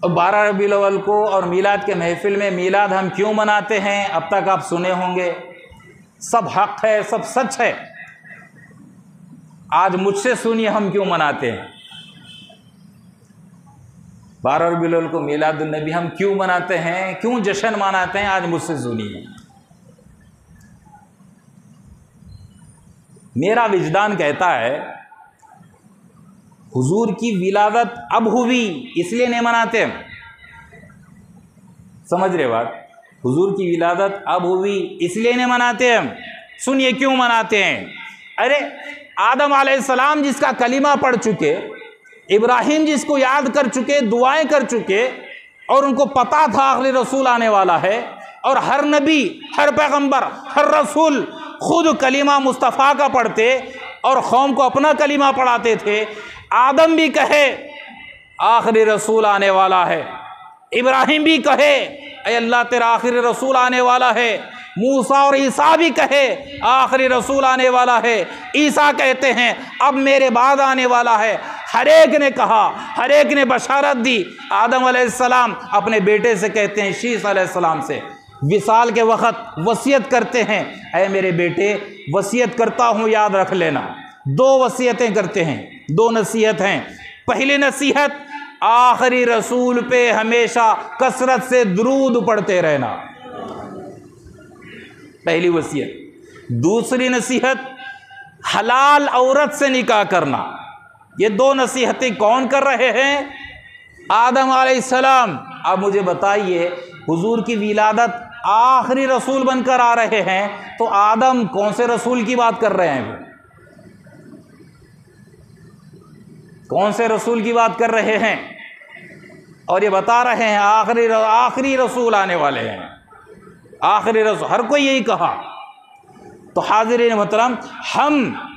और 12 रबीउल अव्वल को और मीलाद के महफ़िल में, मीलाद हम क्यों मनाते हैं अब तक आप सुने होंगे, सब हक़ है, सब सच है। आज मुझसे सुनिए हम क्यों मनाते हैं 12 रबीउल अव्वल को, मीलादुन नबी हम क्यों मनाते हैं, क्यों जश्न मनाते हैं, आज मुझसे सुनिए। मेरा विजदान कहता है हुजूर की विलादत अब हुई इसलिए नहीं मनाते हम। समझ रहे बात? हुजूर की विलादत अब हुई इसलिए नहीं मनाते हम। सुनिए क्यों मनाते हैं। अरे आदम अलैहिस्सलाम जिसका कलीमा पढ़ चुके, इब्राहिम जिसको याद कर चुके, दुआएं कर चुके, और उनको पता था आखिरी रसूल आने वाला है, और हर नबी, हर पैगंबर, हर रसूल खुद कलीमा मुस्तफ़ा का पढ़ते और कौम को अपना कलीमा पढ़ाते थे। आदम भी कहे आखिरी रसूल आने वाला है। इब्राहिम भी कहे ऐ अल्लाह तेरा आखिरी रसूल आने वाला है। मूसा और ईसा भी कहे आखिरी रसूल आने वाला है। ईसा कहते हैं अब मेरे बाद आने वाला है। हर एक ने कहा, हर एक ने बशारत दी। आदम अलैहिस्सलाम अपने बेटे से कहते हैं, शीस अलैहिस्सलाम से, विसाल के वक़्त वसीयत करते हैं, ऐ मेरे बेटे वसीयत करता हूँ याद रख लेना। दो वसीयतें करते हैं, दो नसीहत हैं। पहली नसीहत, आखिरी रसूल पे हमेशा कसरत से दुरूद पढ़ते रहना, पहली वसीयत। दूसरी नसीहत, हलाल औरत से निकाह करना। ये दो नसीहतें कौन कर रहे हैं? आदम अलैहिस्सलाम। अब मुझे बताइए, हुजूर की विलादत आखिरी रसूल बनकर आ रहे हैं, तो आदम कौन से रसूल की बात कर रहे हैं? कौन से रसूल की बात कर रहे हैं? और ये बता रहे हैं आखिरी रसूल आने वाले हैं, आखिरी रसूल। हर कोई यही कहा। तो हाज़िरीन मोहतरम, हम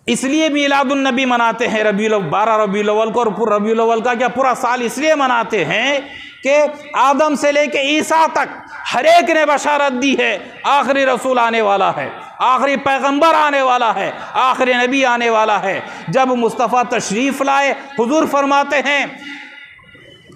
इसलिए मीलादुन नबी मनाते हैं 12 रबीउल अव्वल को, और रबीउल अव्वल का क्या पूरा साल इसलिए मनाते हैं कि आदम से लेके ईसा तक हर एक ने बशारत दी है आखिरी रसूल आने वाला है, आखिरी पैगंबर आने वाला है, आखिरी नबी आने वाला है। जब मुस्तफ़ा तशरीफ़ लाए, हुजूर फरमाते हैं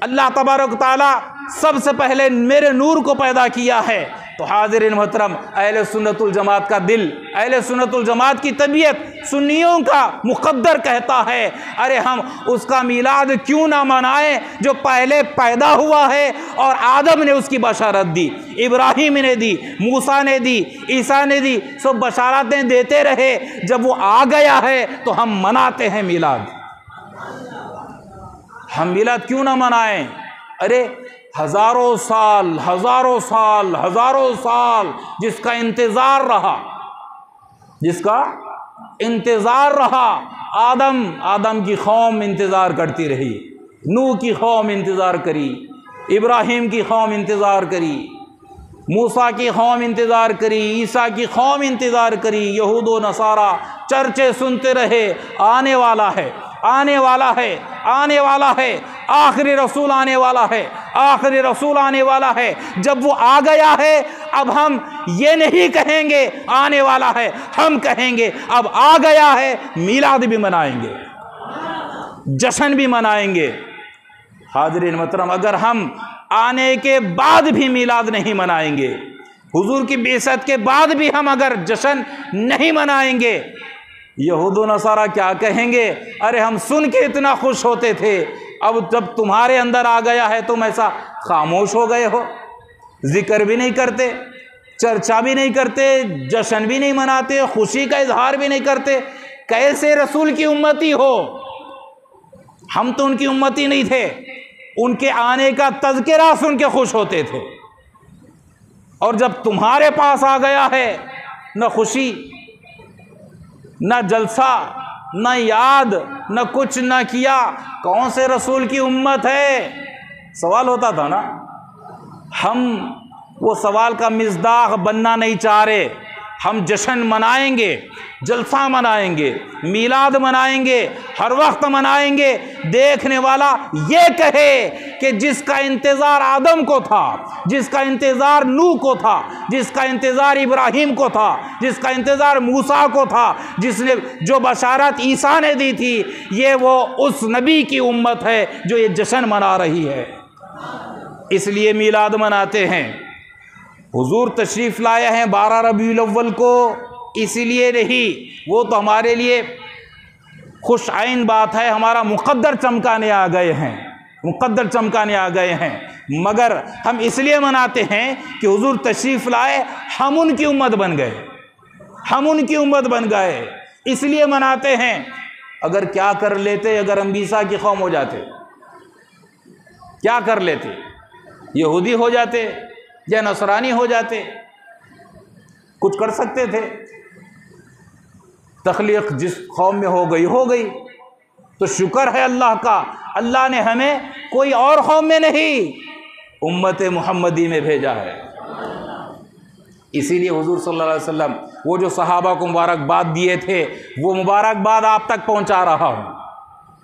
अल्लाह तबारक ताला सबसे पहले मेरे नूर को पैदा किया है। तो हाज़िरीन मोहतरम, अहले सुन्नतुल जमात का दिल, अहले सुन्नतुल जमात की तबीयत सुन्नियों का मुक़द्दर कहता है, अरे हम उसका मीलाद क्यों ना मनाएं जो पहले पैदा हुआ है और आदम ने उसकी बशारत दी, इब्राहिम ने दी, मूसा ने दी, ईसा ने दी, सब बशारतें देते रहे। जब वो आ गया है तो हम मनाते हैं मीलाद। हम मीलाद क्यों ना मनाएं? अरे हज़ारों साल, हज़ारों साल, हज़ारों साल जिसका इंतज़ार रहा, जिसका इंतज़ार रहा, आदम की कौम इंतज़ार करती रही, नूह की कौम इंतज़ार करी, इब्राहिम की कौम इंतज़ार करी, मूसा की कौम इंतज़ार करी, ईसा की कौम इंतज़ार करी, यहूद व नसारा चर्चे सुनते रहे, आने वाला है, आने वाला है, आने वाला है, आखिरी रसूल आने वाला है, आखिरी रसूल आने वाला है। जब वो आ गया है, अब हम ये नहीं कहेंगे आने वाला है, हम कहेंगे अब आ गया है, मीलाद भी मनाएंगे, जश्न भी मनाएंगे। हाज़िरीन मोहतरम, अगर हम आने के बाद भी मीलाद नहीं मनाएंगे, हुजूर की बेइज्जत के बाद भी हम अगर जश्न नहीं मनाएंगे, यहूद व नसारा क्या कहेंगे? अरे हम सुन के इतना खुश होते थे, अब जब तुम्हारे अंदर आ गया है तुम ऐसा खामोश हो गए हो, जिक्र भी नहीं करते, चर्चा भी नहीं करते, जश्न भी नहीं मनाते, खुशी का इजहार भी नहीं करते। कैसे रसूल की उम्मती हो? हम तो उनकी उम्मती नहीं थे, उनके आने का तज़किरा सुन के खुश होते थे, और जब तुम्हारे पास आ गया है, न खुशी, न जलसा, न याद, न कुछ न किया, कौन से रसूल की उम्मत है? सवाल होता था ना। हम वो सवाल का मिज़दाक़ बनना नहीं चाह रहे। हम जश्न मनाएंगे, जलसा मनाएंगे, मीलाद मनाएंगे, हर वक्त मनाएंगे। देखने वाला ये कहे कि जिसका इंतज़ार आदम को था, जिसका इंतज़ार नूह को था, जिसका इंतज़ार इब्राहिम को था, जिसका इंतज़ार मूसा को था, जिसने जो बशारत ईसा ने दी थी, ये वो उस नबी की उम्मत है जो ये जश्न मना रही है। इसलिए मीलाद मनाते हैं। हुजूर तशरीफ़ लाए हैं 12 रबीउल अव्वल को, इसीलिए नहीं, वो तो हमारे लिए खुश आइन बात है, हमारा मुक़द्दर चमकाने आ गए हैं, मुक़द्दर चमकाने आ गए हैं। मगर हम इसलिए मनाते हैं कि हुजूर तशरीफ़ लाए, हम उनकी उम्मत बन गए, हम उनकी उम्मत बन गए, इसलिए मनाते हैं। अगर क्या कर लेते, अगर हम ईसा की कौम हो जाते, क्या कर लेते? यहूदी हो जाते या नसरानी हो जाते, कुछ कर सकते थे। तख्लीक जिस कौम में हो गई। तो शुक्र है अल्लाह का, अल्लाह ने हमें कोई और कौम में नहीं, उम्मत मुहम्मदी में भेजा है। इसीलिए हुजूर सल्लल्लाहु अलैहि वसल्लम वो जो सहाबा को मुबारकबाद दिए थे, वो मुबारकबाद आप तक पहुंचा रहा हूँ,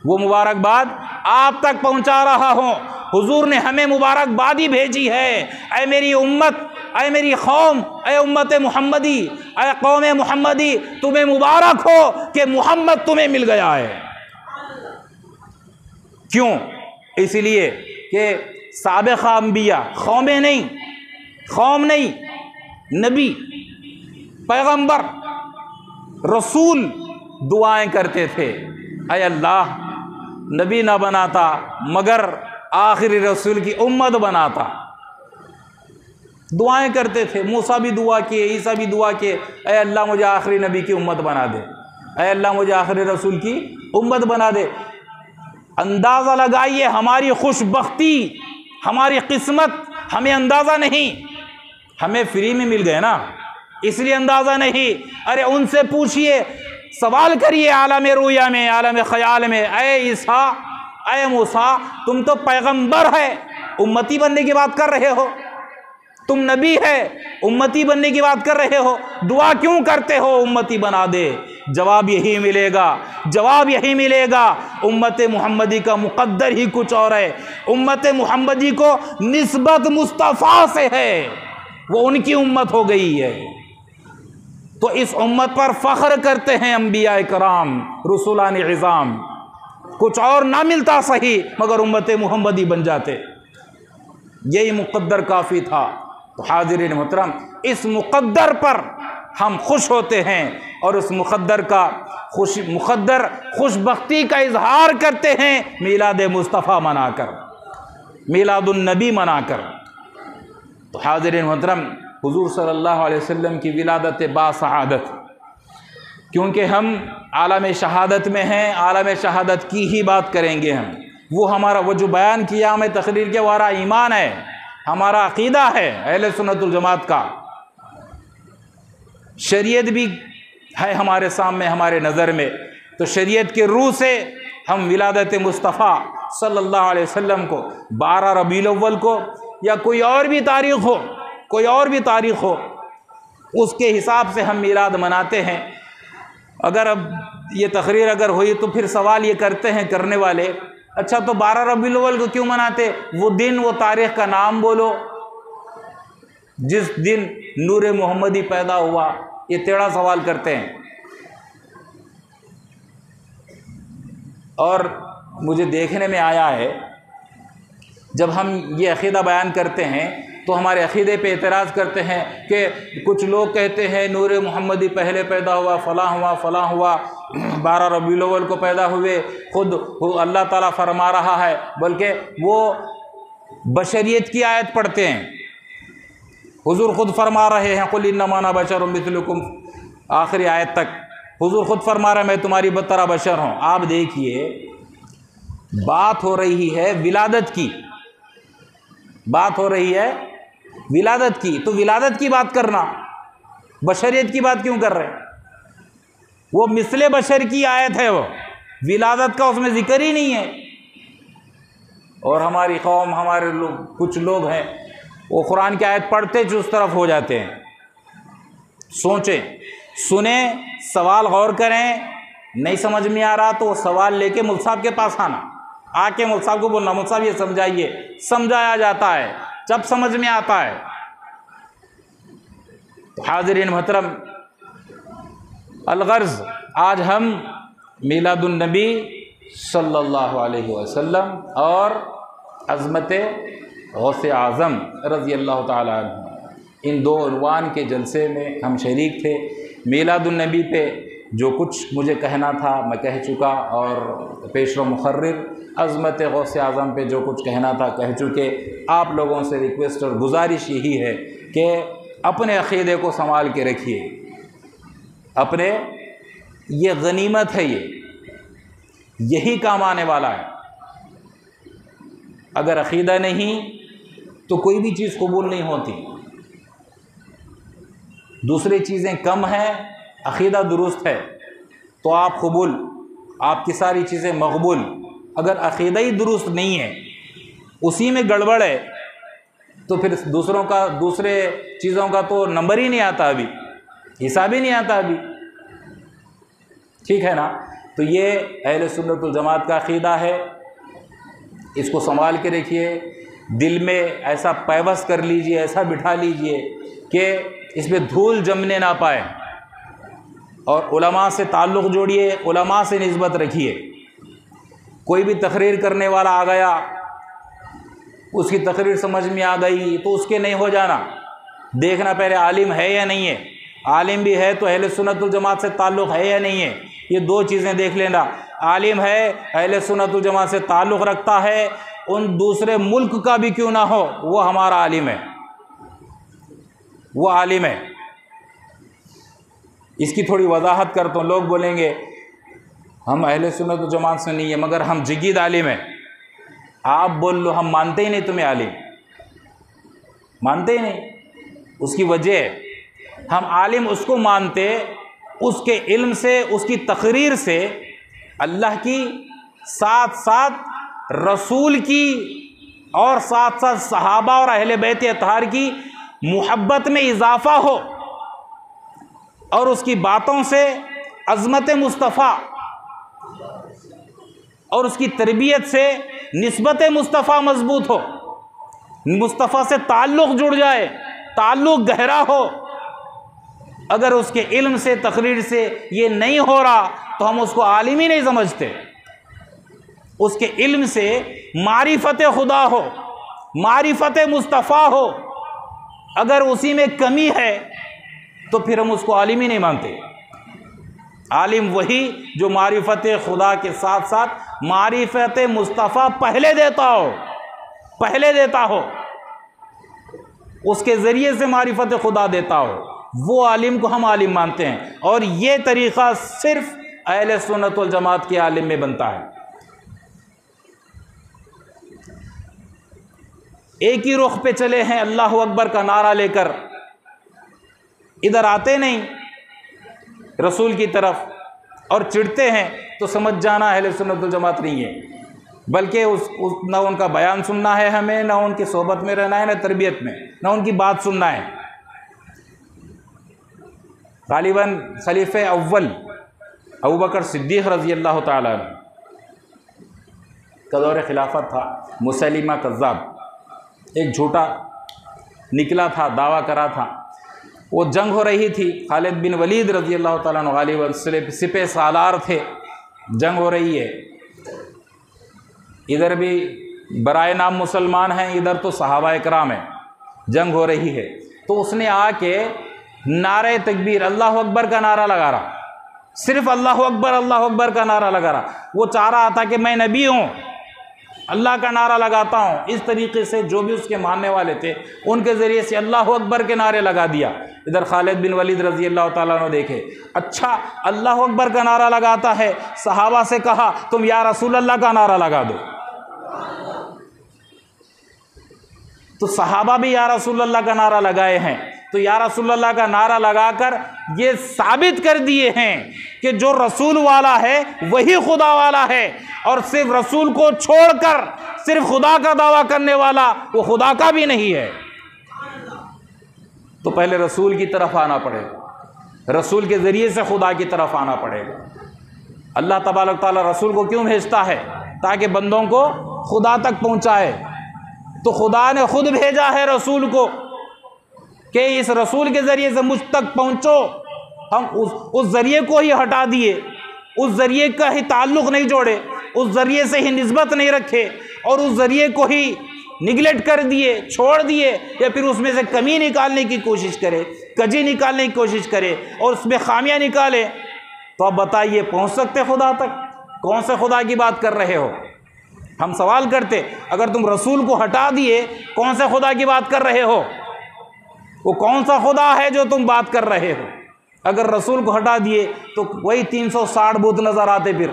वो मुबारकबाद आप तक पहुंचा रहा हूं। हुजूर ने हमें मुबारकबादी भेजी है। ऐ मेरी उम्मत, ऐ मेरी कौम, ऐ उम्मत मुहम्मदी, ऐ कौम मुहम्मदी, तुम्हें मुबारक हो कि मोहम्मद तुम्हें मिल गया है। क्यों? इसलिए कि साबिक़ा अंबिया, कौमें नहीं, कौम नहीं, नबी, पैगंबर, रसूल दुआएं करते थे, ऐ अल्लाह नबी ना बनाता मगर आखिरी रसूल की उम्मत बनाता। दुआएं करते थे। मूसा भी दुआ किए, ईसा भी दुआ किए, ऐ अल्लाह मुझे आखिरी नबी की उम्मत बना दे, ऐ अल्लाह मुझे आखिरी रसूल की उम्मत बना दे। अंदाज़ा लगाइए हमारी खुशबख्ती, हमारी किस्मत, हमें अंदाज़ा नहीं, हमें फ्री में मिल गए ना, इसलिए अंदाज़ा नहीं। अरे उनसे पूछिए, सवाल करिए आलम रूया में, आलम ख्याल में, ऐ ईसा, ऐ मूसा, तुम तो पैगंबर है, उम्मती बनने की बात कर रहे हो, तुम नबी है, उम्मती बनने की बात कर रहे हो, दुआ क्यों करते हो उम्मती बना दे? जवाब यही मिलेगा, जवाब यही मिलेगा। उम्मत मुहम्मदी का मुक़द्दर ही कुछ और है। उम्मत मुहम्मदी को निस्बत मुस्तफ़ा से है, वो उनकी उम्मत हो गई है। तो इस उम्मत पर फ़ख्र करते हैं अंबिया कराम, रसूलान इज़ाम। कुछ और ना मिलता सही मगर उम्मत मुहम्मदी बन जाते, यही मुक़द्दर काफ़ी था। तो हाज़िरीन मोहतरम, इस मुक़द्दर पर हम खुश होते हैं और उस मुक़द्दर का खुशबख्ती का इजहार करते हैं मीलाद मुस्तफ़ा मनाकर, मीलादुन नबी मनाकर। तो हाज़िरीन मोहतरम, हुज़ूर सल्लल्लाहु अलैहि वसल्लम की विलादत बासआदत, क्योंकि हम आलम शहादत में हैं, आलम शहादत की ही बात करेंगे हम। वो हमारा वो जो बयान किया हमें तकरीर के वारा ईमान है, हमारा अक़ीदा है अहले सुन्नत वल जमात का। शरीयत भी है हमारे सामने, हमारे नज़र में। तो शरीयत के रूह से हम विलादत मुस्तफ़ा सल्लल्लाहु अलैहि वसल्लम को 12 रबीउल अव्वल को या कोई और भी तारीख़ हो, कोई और भी तारीख़ हो, उसके हिसाब से हम मिलाद मनाते हैं। अगर अब ये तकरीर अगर हुई तो फिर सवाल ये करते हैं करने वाले, अच्छा तो 12 रबीउल अव्वल को क्यों मनाते? वो दिन, वो तारीख़ का नाम बोलो जिस दिन नूर मोहम्मदी पैदा हुआ। ये टेढ़ा सवाल करते हैं। और मुझे देखने में आया है जब हम ये अक़ीदा बयान करते हैं तो हमारे अक़ीदे पे एतराज़ करते हैं कि कुछ लोग कहते हैं नूर मोहम्मदी पहले पैदा हुआ, फ़लाँ हुआ, फ़लाँ हुआ, 12 रबीउल अव्वल को पैदा हुए। खुद अल्लाह ताला फरमा रहा है, बल्कि वो बशरियत की आयत पढ़ते हैं। हुज़ूर ख़ुद फरमा रहे हैं, कुल इन्नमा अना बशरुम मिस्लुकुम, आखिरी आयत तक हुज़ूर ख़ुद फरमा रहे हैं मैं तुम्हारी तरह बशर हूँ। आप देखिए, बात हो रही है विलादत की, बात हो रही है विलादत की, तो विलादत की बात करना, बशरियत की बात क्यों कर रहे हैं? वो मिसले बशर की आयत है, वो विलादत का उसमें जिक्र ही नहीं है। और हमारी कौम, हमारे लोग, कुछ लोग हैं वो कुरान की आयत पढ़ते उस तरफ हो जाते हैं। सोचें, सुने, सवाल गौर करें, नहीं समझ में आ रहा तो वो सवाल लेके मुफ्ती साहब के पास आना, आके मुफ्ती साहब को बोलना, मुफ्ती साहब ये समझाइए, समझाया जाता है जब समझ में आता है। तो हाज़िरीन मोहतरम, अलगर्ज़ आज हम मीलादुन नबी सल्लल्लाहु अलैहि वसल्लम और अज़मत गौसे आज़म रज़ी अल्लाह ताला अन्हु, इन दो उन्वान के जलसे में हम शरीक थे। मीलादुन नबी पे जो कुछ मुझे कहना था मैं कह चुका, और पेशरो मुखर्रिर अज़मत गौसे आज़म पे जो कुछ कहना था कह चुके। आप लोगों से रिक्वेस्ट और गुजारिश यही है कि अपने अक़ीदे को संभाल के रखिए, अपने, ये गनीमत है, यही काम आने वाला है। अगर अक़ीदा नहीं तो कोई भी चीज़ कबूल नहीं होती। दूसरी चीज़ें कम हैं, अक़ीदा दुरुस्त है तो आप कबूल, आपकी सारी चीज़ें मकबूल। अगर अक़ीदा ही दुरुस्त नहीं है, उसी में गड़बड़ है, तो फिर दूसरों का, दूसरे चीज़ों का तो नंबर ही नहीं आता, अभी हिसाब ही नहीं आता अभी, ठीक है ना। तो ये अहले सुन्नत वल जमात का अक़ीदा है। इसको संभाल के रखिए, दिल में ऐसा पैवस्त कर लीजिए, ऐसा बिठा लीजिए कि इसमें धूल जमने ना पाए। और उलमा से ताल्लुक़ जोड़िए, उलमा से निस्बत रखिए। कोई भी तकरीर करने वाला आ गया, उसकी तकरीर समझ में आ गई तो उसके नहीं हो जाना, देखना पहले आलिम है या नहीं है। आलिम भी है तो अहले सुन्नत वल जमात से ताल्लुक़ है या नहीं है, ये दो चीज़ें देख लेना। आलिम है, अहले सुन्नत वल जमात से ताल्लुक़ रखता है, उन दूसरे मुल्क का भी क्यों ना हो, वो हमारा आलिम है, वो आलिम है। इसकी थोड़ी वजाहत करता हूँ। लोग बोलेंगे हम अहले सुन्नत वल जमात से नहीं है मगर हम जिगीद आलिम हैं। आप बोल लो हम मानते ही नहीं तुम्हें आलिम, मानते ही नहीं। उसकी वजह, हम आलिम उसको मानते उसके इल्म से, उसकी तकरीर से अल्लाह की, साथ साथ रसूल की, और साथ साथ सहाबा और अहले बैत अतहार की मुहब्बत में इजाफा हो, और उसकी बातों से अज़मत मुस्तफ़ा और उसकी तरबियत से निस्बत मुस्तफ़ा मजबूत हो, मुस्तफ़ा से ताल्लुक़ जुड़ जाए, ताल्लुक़ गहरा हो। अगर उसके इल्म से, तकरीर से ये नहीं हो रहा तो हम उसको आलिम ही नहीं समझते। उसके इल्म से मारिफत खुदा हो, मारिफत मुस्तफ़ा हो, अगर उसी में कमी है तो फिर हम उसको आलिम ही नहीं मानते। आलिम वही जो मारिफत खुदा के साथ साथ मारिफत मुस्तफ़ा पहले देता हो, पहले देता हो, उसके ज़रिए से मारिफत खुदा देता हो, वो आलिम को हम आलिम मानते हैं। और ये तरीक़ा सिर्फ़ अहले सुन्नत वल जमात के आलिम में बनता है। एक ही रुख पे चले हैं, अल्लाहु अकबर का नारा लेकर, इधर आते नहीं रसूल की तरफ और चिढ़ते हैं, तो समझ जाना अहले सुन्नत वल जमात नहीं है। बल्कि ना उनका बयान सुनना है हमें, ना उनकी सोहबत में रहना है, ना तरबियत में, ना उनकी बात सुनना है। गालिबन खलीफे अव्वल अबू बकर सिद्दीक़ रज़ी अल्लाह ताला का दौर खिलाफत था। मुसैलिमा कज़्ज़ाब एक झूठा निकला था, दावा करा था। वो जंग हो रही थी, खालिद बिन वलीद रज़ी अल्लाह ताला अन्हु गालिबन सिपह सालार थे, जंग हो रही है। इधर भी बराए नाम मुसलमान हैं, इधर तो सहाबा इकराम हैं, जंग हो रही है। तो उसने आके नारे तकबीर, अल्लाह अकबर का नारा लगा रहा, सिर्फ अल्लाह अकबर का नारा लगा रहा। वो चाह रहा था कि मैं नबी हूँ, अल्लाह का नारा लगाता हूँ। इस तरीके से जो भी उसके मानने वाले थे उनके ज़रिए से अल्लाह अकबर के नारे लगा दिया। इधर खालिद बिन वलीद रज़ी अल्लाह ताला अन्हु देखे, अच्छा अल्लाह अकबर का नारा लगाता है, सहाबा से कहा तुम या रसूल अल्लाह का नारा लगा दो। तो सहाबा भी या रसूल अल्लाह का नारा लगाए हैं। तो या रसूल अल्लाह का नारा लगाकर ये साबित कर दिए हैं कि जो रसूल वाला है वही खुदा वाला है, और सिर्फ रसूल को छोड़कर सिर्फ खुदा का दावा करने वाला वो खुदा का भी नहीं है। तो पहले रसूल की तरफ आना पड़ेगा, रसूल के ज़रिए से खुदा की तरफ आना पड़ेगा। अल्लाह तबारक ताला रसूल को क्यों भेजता है? ताकि बंदों को खुदा तक पहुँचाए। तो खुदा ने खुद भेजा है रसूल को कि इस रसूल के ज़रिए से मुझ तक पहुँचो। हम उस ज़रिए को ही हटा दिए, उस ज़रिए का ही ताल्लुक़ नहीं जोड़े, उस ज़रिए से ही निस्बत नहीं रखे, और उस ज़रिए को ही निगलेक्ट कर दिए, छोड़ दिए, या फिर उसमें से कमी निकालने की कोशिश करे, कजी निकालने की कोशिश करे और उसमें खामियां निकाले। तो अब बताइए पहुँच सकते खुदा तक? कौन से खुदा की बात कर रहे हो? हम सवाल करते, अगर तुम रसूल को हटा दिए कौन से खुदा की बात कर रहे हो? वो कौन सा खुदा है जो तुम बात कर रहे हो? अगर रसूल को हटा दिए तो वही 360 बुत नज़र आते, फिर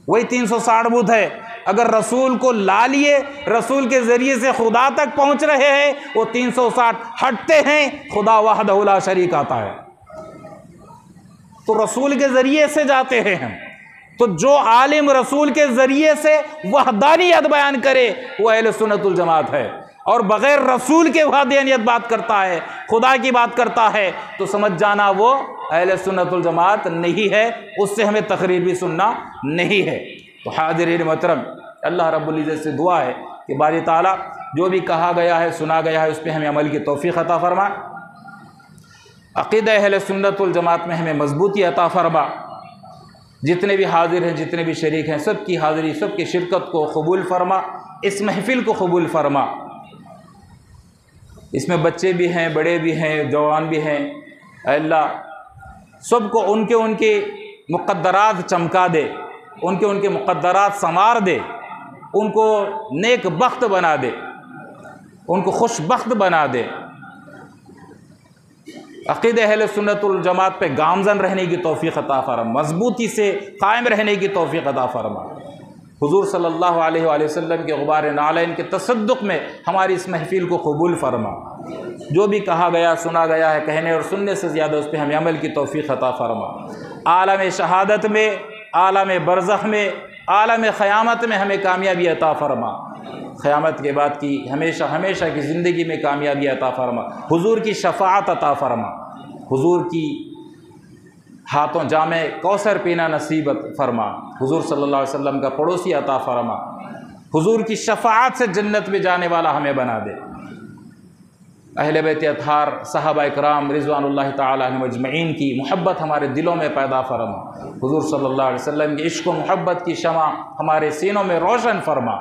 वही 360 बुत है। अगर रसूल को ला लिए, रसूल के ज़रिए से खुदा तक पहुँच रहे हैं, वो 360 हटते हैं, खुदा वहदहु ला शरीक आता है। तो रसूल के ज़रिए से जाते हैं हम। तो जो आलिम रसूल के ज़रिए से वहदानियत बयान करे वो अहले सुन्नत वल जमात है, और बग़ैर रसूल के वहदानियत बात करता है, खुदा की बात करता है, तो समझ जाना वो अहले सुन्नत वल जमात नहीं है, उससे हमें तकरीर भी सुनना नहीं है। तो हाज़िरीन मोहतरम, अल्लाह रब्बुल इज़्ज़त से दुआ है कि बारी ताला जो भी कहा गया है, सुना गया है, उस पर हमें अमल की तौफ़ीक़ अता फ़रमा। अक़ीदा अहले सुन्नत वल जमात में हमें मजबूती अता फ़रमा। जितने भी हाजिर हैं, जितने भी शरीक हैं, सब की हाज़िरी, सब की शिरकत को कबूल फ़रमा। इस महफ़िल को कबूल फ़रमा। इसमें बच्चे भी हैं, बड़े भी हैं, जवान भी हैं। अल्लाह सबको उनके उनके मुक़द्दरात चमका दे, उनके उनके मुक़द्दरात संवार दे, उनको नेक बख्त बना दे, उनको खुशबख्त बना दे। अक़ीदा अहले सुन्नत वल जमात पे गामज़न रहने की तौफ़ीक़ अता फ़रमा, मज़बूती से कायम रहने की तौफ़ीक़ अता फ़रमा। हुज़ूर सल्लल्लाहु अलैहि वसल्लम के ग़ुबार नालैन के तसद्दुक़ में हमारी इस महफ़िल को कबूल फ़रमा। जो भी कहा गया, सुना गया है, कहने और सुनने से ज़्यादा उस पर हमें अमल की तौफ़ीक़ अता फ़रमा। आलम शहादत में, आलम बरज़ख़ में, आलम क़यामत में हमें कामयाबी अता फ़रमा। क़यामत के बाद की हमेशा हमेशा की ज़िंदगी में कामयाबी अता फ़रमा। हुज़ूर की शफ़ाअत अता फ़रमा। हुज़ूर की हाथों जामे कौसर पीना नसीब फ़रमा। हुज़ूर सल्लल्लाहु अलैहि वसल्लम का पड़ोसी अता फ़रमा। हुज़ूर की शफ़ाअत से जन्नत में जाने वाला हमें बना दे। अहले बैत अतहार, सहाबा इकराम रिज़वानुल्लाहि तआला अलैहिम अजमईन की मोहब्बत हमारे दिलों में पैदा फ़रमा। हुज़ूर सल्लल्लाहु अलैहि वसल्लम के इश्क़ व मोहब्बत की शमा हमारे सीनों में रोशन फ़रमा।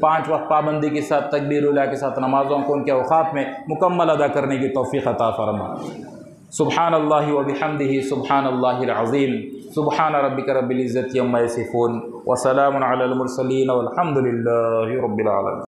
5 वक्त पाबंदी के साथ, तकबीर-उल-इलाह के साथ नमाज़ों को उनके औक़ात में मुकम्मल अदा करने की तौफ़ीक़ अता फ़रमा। सुब्हानल्लाहि व बिहम्दिही सुब्हानल्लाहिल अज़ीम। सुब्हान रब्बिका रब्बिल इज़्ज़ति अम्मा यसिफ़ून व सलामुन अलल मुरसलीन वल्हम्दुलिल्लाहि रब्बिल आलमीन।